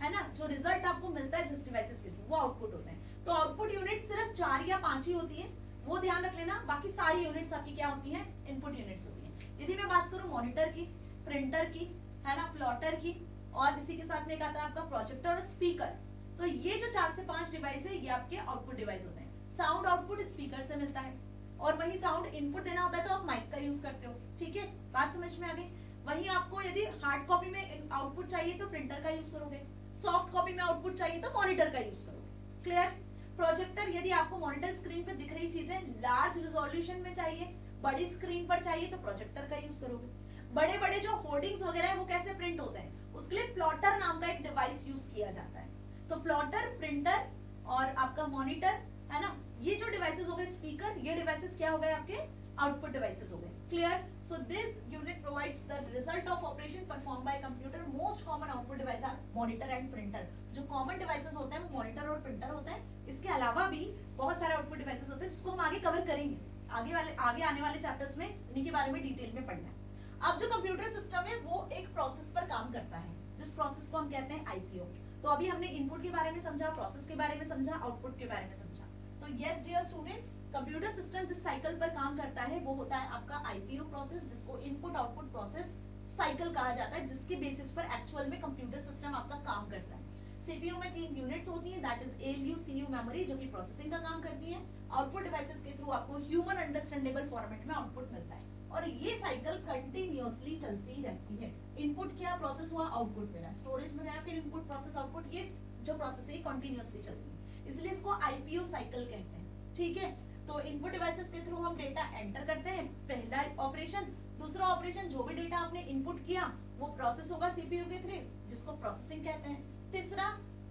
है ना, जो रिजल्ट आपको मिलता है जिस डिवाइसेस के थ्रू, वो आउटपुट होते हैं। तो आउटपुट यूनिट सिर्फ 4 या 5 ही होती है, वो ध्यान रख लेना। बाकी सारी यूनिट्स आपकी क्या होती हैं? इनपुट यूनिट्स होती हैं। यदि मैं बात करूं मॉनिटर की, प्रिंटर की, है ना, प्लॉटर की, और इसी के साथ में एक आता है आपका प्रोजेक्टर और स्पीकर। तो ये जो 4 से 5 डिवाइस है, ये आपके आउटपुट डिवाइस होते हैं। साउंड आउटपुट स्पीकर से मिलता है, और वही साउंड इनपुट देना होता है तो आप माइक का यूज करते हो। ठीक है, बात समझ में आ गई। वही आपको यदि हार्ड कॉपी में आउटपुट चाहिए तो प्रिंटर का यूज करोगे, सॉफ्ट कॉपी में आउटपुट चाहिए तो मॉनिटर का यूज करोगे। क्लियर? प्रोजेक्टर, यदि आपको मॉनिटर स्क्रीन पे दिख रही चीजें लार्ज रिजोल्यूशन में चाहिए, बड़ी स्क्रीन पर चाहिए तो प्रोजेक्टर का यूज करोगे। बड़े बड़े जो होर्डिंग्स वगैरह है वो कैसे प्रिंट होते हैं, उसके लिए प्लॉटर नाम का एक डिवाइस यूज किया जाता है। तो प्लॉटर, प्रिंटर और आपका मॉनिटर, है ना, ये जो डिवाइसेस हो गए, स्पीकर, ये डिवाइसेस क्या हो गए? आपके आउटपुट डिवाइसेस हो गए। Clear? So this unit provides the result of operation perform by computer. Most common output device are monitor and printer. जो कॉमन डिवाइसेस होते हैं वो मॉनिटर और प्रिंटर होते हैं। इसके अलावा भी बहुत सारे आउटपुट डिवाइसेस होते हैं जिसको हम आगे कवर करेंगे, आगे आने वाले चैप्टर्स में इन्हीं के बारे में डिटेल में पढ़ना है। अब जो कंप्यूटर सिस्टम है वो एक प्रोसेस पर काम करता है, जिस प्रोसेस को हम कहते हैं आईपीओ। तो अभी हमने इनपुट के बारे में समझा, प्रोसेस के बारे में समझा, आउटपुट के बारे में समझा। तो yes dear students, computer system जिस साइकिल पर काम करता है वो होता है आपका आईपीओ प्रोसेस, जिसको इनपुट आउटपुट प्रोसेस साइकिल कहा जाता है, जिसके बेसिस पर एक्चुअल में कंप्यूटर सिस्टम आपका काम करता है। सीपीयू में 3 यूनिट्स होती हैं, that is ALU, CU, memory, जो कि प्रोसेसिंग का काम करती है। आउटपुट डिवाइसेस के थ्रू आपको ह्यूमन अंडरस्टैंडेबल फॉर्मेट में आउटपुट मिलता है, और ये साइकिल कंटिन्यूअसली चलती रहती है। इनपुट किया, प्रोसेस हुआ, आउटपुट मिला, स्टोरेज में गया, फिर इनपुट, प्रोसेस, आउटपुट, ये जो प्रोसेस है कंटिन्यूअसली चलती है, इसलिए इसको आईपीओ साइकिल कहते हैं। ठीक है, तो इनपुट डिवाइसेस के थ्रू हम डेटा एंटर करते हैं, पहला ऑपरेशन। दूसरा ऑपरेशन, जो भी डेटा आपने इनपुट किया वो प्रोसेस होगा सीपीयू के थ्रू, जिसको प्रोसेसिंग कहते हैं। तीसरा,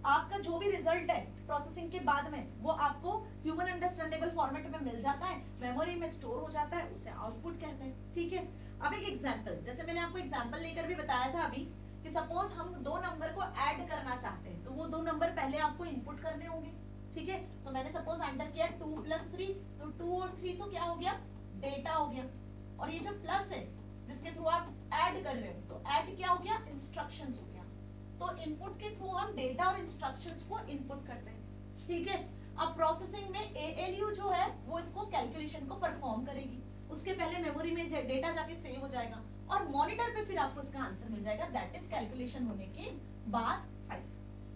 आपका जो भी रिजल्ट है प्रोसेसिंग के बाद में वो आपको ह्यूमन अंडरस्टैंडेबल फॉर्मेट में मिल जाता है, मेमोरी में स्टोर हो जाता है, उसे आउटपुट कहते हैं। ठीक है, अब एक एग्जांपल, जैसे मैंने आपको एग्जांपल लेकर भी बताया था अभी कि सपोज हम 2 नंबर को ऐड करना चाहते हैं, तो वो 2 नंबर पहले आपको इनपुट करने होंगे। ठीक है, तो मैंने सपोज एंटर किया 2 + 3, तो 2 और 3 तो क्या हो गया? डेटा हो गया। और ये जो प्लस है जिसके थ्रू आप ऐड कर रहे हो, तो ऐड क्या हो गया? इंस्ट्रक्शंस हो गया। तो इनपुट के थ्रू हम डेटा और इंस्ट्रक्शंस को इनपुट करते हैं। ठीक है, अब प्रोसेसिंग में एएलयू जो है वो इसको कैलकुलेशन को परफॉर्म करेगी, उसके पहले मेमोरी में डेटा जाके सेव हो जाएगा, और मॉनिटर पे फिर आपको इसका आंसर मिल जाएगा, दैट इज कैलकुलेशन होने के बाद 5।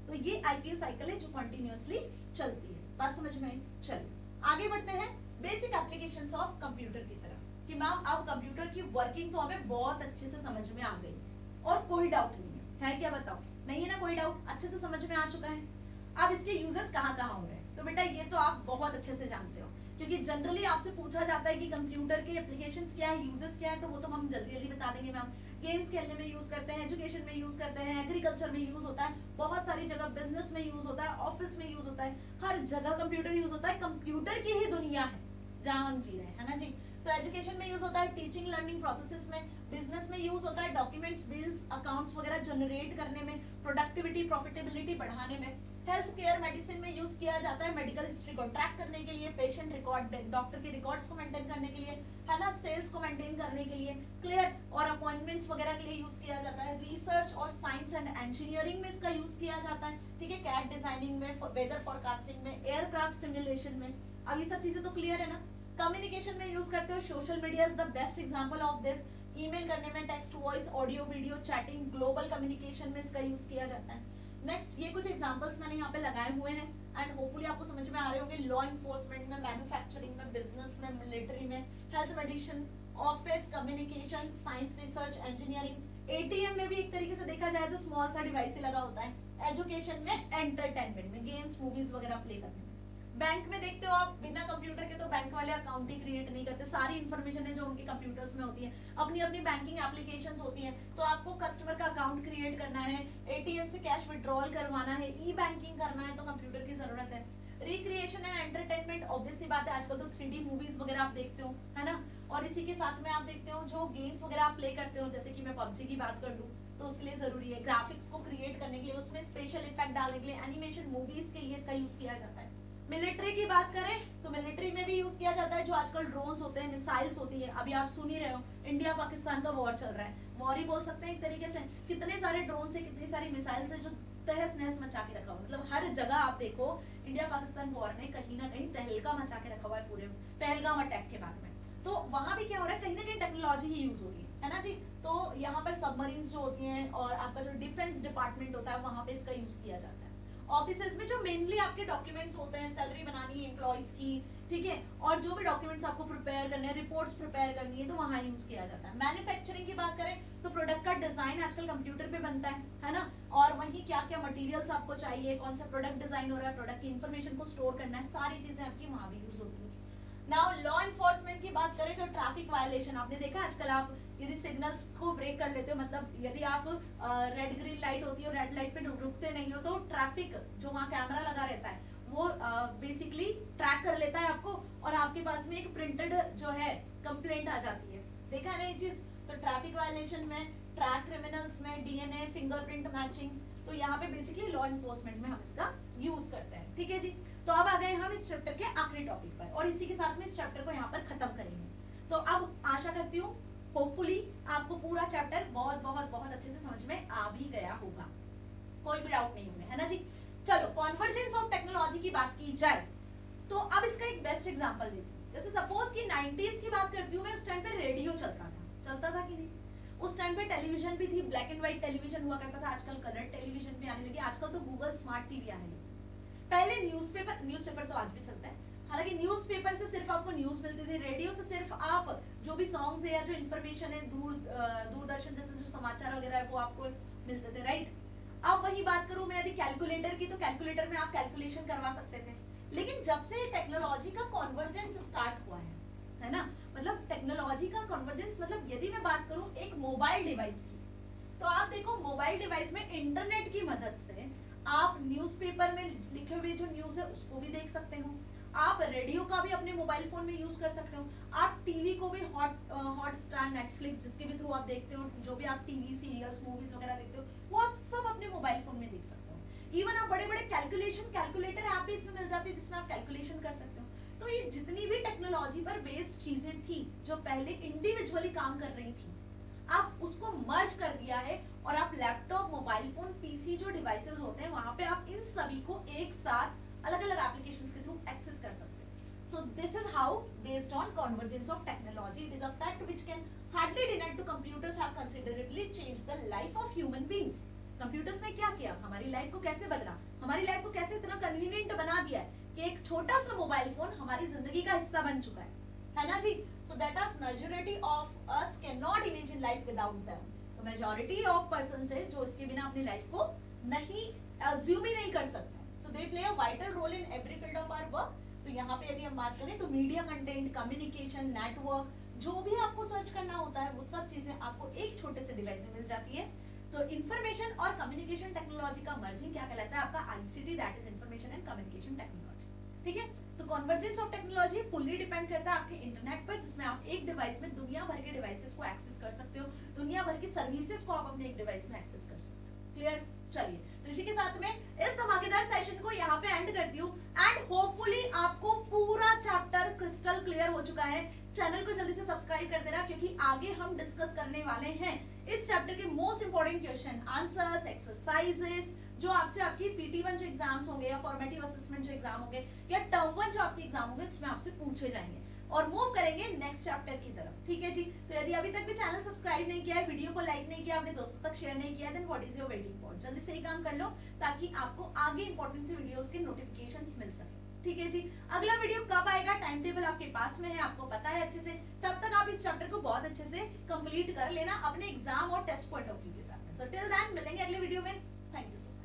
तो ये आईपीओ साइकिल है जो कंटिन्यूअसली चलती है। बात समझ में आई? चलो आगे बढ़ते हैं बेसिक एप्लीकेशंस ऑफ कंप्यूटर की तरफ, कि मैम अब कंप्यूटर की वर्किंग तो हमें बहुत अच्छे से समझ में आ गई और कोई डाउट नहीं है क्या? बताओ, नहीं है ना कोई डाउट? अच्छे से समझ में आ चुका है। अब इसके यूजेस कहाँ कहाँ हो रहे हैं, तो बेटा ये तो आप बहुत अच्छे से जानते हो क्योंकि जनरली आपसे पूछा जाता है कि कंप्यूटर के एप्लीकेशंस क्या है, यूजेस क्या है, तो वो तो हम जल्दी जल्दी बता देंगे मैम। गेम्स खेलने में यूज करते हैं, एजुकेशन में यूज करते हैं, एग्रीकल्चर में यूज होता है, बहुत सारी जगह बिजनेस में यूज होता है, ऑफिस में यूज होता है, हर जगह कंप्यूटर यूज होता है। कंप्यूटर की ही दुनिया है जहां हम जी रहे हैं, है ना जी। तो एजुकेशन में यूज होता है, टीचिंग लर्निंग प्रोसेसेस में, बिजनेस में यूज होता है, डॉक्यूमेंट्स, बिल्स, अकाउंट्स वगैरह जनरेट करने में, प्रोडक्टिविटी, प्रॉफिटेबिलिटी बढ़ाने में, हेल्थ केयर मेडिसिन में यूज किया जाता है, मेडिकल हिस्ट्री को ट्रैक करने के लिए, पेशेंट रिकॉर्ड, डॉक्टर के रिकॉर्ड्स को मेंटेन करने के लिए, है ना, सेल्स को मेंटेन करने के लिए, क्लियर, और अपॉइंटमेंट्स वगैरह के लिए यूज किया जाता है, रिसर्च और साइंस एंड इंजीनियरिंग में इसका यूज किया जाता है, ठीक है, कैड डिजाइनिंग में, वेदर फोरकास्टिंग में, एयरक्राफ्ट सिमुलेशन में। अब ये सब चीजें तो क्लियर है ना। कम्युनिकेशन में यूज करते हो, social media is the best example of this. Email करने में, text, voice, audio, video, chatting, global communication में इसका यूज किया जाता है। नेक्स्ट, ये कुछ एग्जांपल्स मैंने यहाँ पे लगाए हुए हैं एंड होपफुली आपको समझ में आ रहे होंगे। लॉ इन्फोर्समेंट में, मैन्युफैक्चरिंग में, बिजनेस में, मिलिट्री में, health medicine, office, communication, science, research, engineering. ATM में भी एक तरीके से देखा जाए तो स्मॉल सा डिवाइस ही लगा होता है। एजुकेशन में, एंटरटेनमेंट में, गेम्स, मूवीज वगैरह प्ले करने में। बैंक में देखते हो आप, बिना कंप्यूटर के तो बैंक वाले अकाउंट ही क्रिएट नहीं करते। सारी इन्फॉर्मेशन है जो उनके कंप्यूटर्स में होती है, अपनी अपनी बैंकिंग एप्लीकेशंस होती हैं। तो आपको कस्टमर का अकाउंट क्रिएट करना है, एटीएम से कैश विड्रॉल करवाना है, ई बैंकिंग करना है, तो कंप्यूटर की जरूरत है। रिक्रिएशन एंड एंटरटेनमेंट, ऑब्वियस सी बात है, आजकल तो 3D मूवीज वगैरह आप देखते हो, है ना। और इसी के साथ में आप देखते हो जो गेम्स वगैरह आप प्ले करते हो, जैसे कि मैं पबजी की बात कर लूं तो उसके लिए जरूरी है। ग्राफिक्स को क्रिएट करने के लिए, उसमें स्पेशल इफेक्ट डालने के लिए, एनिमेशन मूवीज के लिए इसका यूज किया जाता है। मिलिट्री की बात करें तो मिलिट्री में भी यूज किया जाता है, जो आजकल ड्रोन्स होते हैं, मिसाइल्स होती है। अभी आप सुन ही रहे हो, इंडिया पाकिस्तान का वॉर चल रहा है, वॉर ही बोल सकते हैं एक तरीके से। कितने सारे ड्रोन से, कितनी सारी मिसाइल्स है जो तहस नहस मचा के रखा हुआ, मतलब हर जगह आप देखो इंडिया पाकिस्तान वॉर ने कहीं ना कहीं तहलका मचा के रखा हुआ है पूरे पहलगाम अटैक के बाद में। तो वहां भी क्या हो रहा है, कहीं ना कहीं टेक्नोलॉजी ही यूज हो रही है ना जी। तो यहाँ पर सबमरीन्स जो होती हैं और आपका जो डिफेंस डिपार्टमेंट होता है, वहां पे इसका यूज किया जाता है। ऑफिसेज में जो मेनली आपके डॉक्यूमेंट्स होते हैं, सैलरी बनानी है एम्प्लॉइज की, ठीक है, और जो भी डॉक्यूमेंट्स आपको प्रिपेयर करने हैं, रिपोर्ट्स प्रिपेयर करनी है, तो वहां यूज किया जाता है। मैन्युफैक्चरिंग की बात करें तो प्रोडक्ट का डिजाइन आजकल कंप्यूटर पे बनता है ना। और वही क्या क्या मटेरियल्स आपको चाहिए, कौन सा प्रोडक्ट डिजाइन हो रहा है, प्रोडक्ट की इन्फॉर्मेशन को स्टोर करना है, सारी चीजें आपकी वहां भी यूज होती है। नाउ लॉ इन्फोर्समेंट की बात करें तो ट्रैफिक वायलेशन, आपने देखा आजकल आप यदि सिग्नल्स को ब्रेक कर लेते हो, मतलब यदि आप रेड ग्रीन लाइट होती है और रेड लाइट पे रुकते नहीं हो, तो ट्रैफिक जो वहाँ कैमरा लगा रहता है वो बेसिकली ट्रैक कर लेता है आपको, और आपके पास में एक प्रिंटेड जो है कंप्लेंट आ जाती है। देखा है ना ये चीज। तो ट्रैफिक वायलेशन में, ट्रैक क्रिमिनल्स में, डीएनए, फिंगरप्रिंट मैचिंग, तो यहाँ पे बेसिकली लॉ इन्फोर्समेंट में हम इसका यूज करते हैं, ठीक है जी। तो अब आ गए हम इस चैप्टर के आखिरी टॉपिक पर, और इसी के साथ में इस चैप्टर को यहाँ पर खत्म करेंगे। तो अब आशा करती हूँ होपफुली आपको पूरा चैप्टर बहुत बहुत बहुत अच्छे से समझ में आ भी गया होगा, कोई भी डाउट नहीं होंगे, है ना जी। चलो, कॉन्वर्जेंस ऑफ टेक्नोलॉजी की बात की जाए तो अब इसका एक बेस्ट एग्जांपल देती हूँ। जैसे सपोज कि 90s की बात करती हूँ मैं, उस टाइम पे रेडियो चलता था कि नहीं। उस टाइम पे टेलीविजन भी थी, ब्लैक एंड व्हाइट टेलीविजन हुआ करता था, आजकल कलर टेलीविजन भी आने लगी, आजकल तो गूगल स्मार्ट टीवी आने लगी। पहले न्यूज़पेपर तो आज भी चलता है, हालांकि न्यूज़पेपर से सिर्फ आपको न्यूज मिलती थी, रेडियो से सिर्फ आप जो भी सॉन्ग्स है या जो इन्फॉर्मेशन है, दूरदर्शन जैसे जो समाचार वगैरह है वो आपको मिलते थे, राइट। अब वही बात करूं मैं यदि कैलकुलेटर की, तो कैलकुलेटर में आप कैलकुलेशन करवा सकते थे। लेकिन जब से टेक्नोलॉजी का कॉन्वर्जेंस स्टार्ट हुआ है ना, मतलब टेक्नोलॉजी का कॉन्वर्जेंस, मतलब यदि मैं बात करूं एक मोबाइल डिवाइस की, तो आप देखो मोबाइल डिवाइस में इंटरनेट की मदद से आप न्यूज़पेपर में लिखे हुए जो न्यूज है उसको भी देख सकते हो, आप रेडियो का भी अपने मोबाइल फोन में यूज कर सकते हो, आप टीवी को भी हॉटस्टार, नेटफ्लिक्स, जिसके भी थ्रू आप देखते हो, जो भी आप टीवी सीरियल्स मूवीज वगैरह देखते हो, वो आप सब अपने मोबाइल फोन में देख सकते हो। इवन आप बड़े बड़े कैलकुलेटर ऐप भी इसमें मिल जाती है जिसमें आप कैलकुलेशन कर सकते हो। तो ये जितनी भी टेक्नोलॉजी पर बेस्ड चीजें थी जो पहले इंडिविजुअली काम कर रही थी, आप उसको मर्ज कर दिया है, और आप लैपटॉप, मोबाइल फोन, पीसी जो डिवाइसेस होते हैं वहां पे आप इन सभी को एक साथ अलग अलग एप्लीकेशंस के थ्रू एक्सेस कर सकते हैं। So this is how based on convergence of technology, it is a fact which can hardly denied to computers have considerably changed the life of human beings. Computers ने क्या किया, हमारी लाइफ को कैसे बदला, हमारी लाइफ को कैसे इतना कन्वीनियंट बना दिया है कि एक छोटा सा मोबाइल फोन हमारी जिंदगी का हिस्सा बन चुका है ना जी। So that us majority of us cannot imagine life without them. तो majority of persons है जो इसके बिना अपनी लाइफ को नहीं assume ही नहीं कर सकते। So they play a vital role in every field of our work. तो तो यहाँ पे यदि हम बात करें तो मीडिया कंटेंट, कम्युनिकेशन, नेटवर्क, जो भी आपको सर्च करना होता है वो सब चीजें आपको एक छोटे से डिवाइस में मिल जाती है। तो इंफॉर्मेशन और कम्युनिकेशन टेक्नोलॉजी का मर्जिंग क्या कहलाता है? आपका ICT, that is information and communication technology. ठीक है, तो convergence of technology fully depend करता है आपके इंटरनेट पर, जिसमें आप एक डिवाइस में दुनिया भर के डिवाइसेस को एक्सेस कर सकते हो, दुनिया भर की सर्विसेज को आप अपने एक डिवाइस में एक्सेस कर सकते हो। क्लियर? चलिए, तो इसी के साथ में इस धमाकेदार सेशन को यहाँ पे एंड करती हूँ एंड होपफुली आपको पूरा चैप्टर क्रिस्टल क्लियर हो चुका है। चैनल को जल्दी से सब्सक्राइब कर देना, क्योंकि आगे हम डिस्कस करने वाले हैं इस चैप्टर के most important question answers, exercises, जो आपसे आपकी PT1 जो एग्जाम्स होंगे या फॉर्मेटिव असेसमेंट जो एग्जाम होंगे या टर्म 1 जो आपके एग्जाम होंगे उसमें आपसे पूछे जाएंगे, और मूव करेंगे नेक्स्ट चैप्टर की तरफ। ठीक है जी, तो यदि अभी तक भी चैनल सब्सक्राइब नहीं किया है, वीडियो को लाइक नहीं किया, अपने दोस्तों तक शेयर नहीं किया, then what is your waiting for? जल्दी से ये काम कर लो ताकि आपको आगे इंपॉर्टेंट से वीडियोस के नोटिफिकेशंस मिल सके। ठीक है जी, अगला वीडियो कब आएगा, टाइम टेबल आपके पास में है, आपको पता है अच्छे से। तब तक आप इस चैप्टर को बहुत अच्छे से कंप्लीट कर लेना अपने एग्जाम और टेस्ट पॉइंट ऑफ व्यू के साथ। सो टिल देन मिलेंगे अगले वीडियो में। Thank you so much.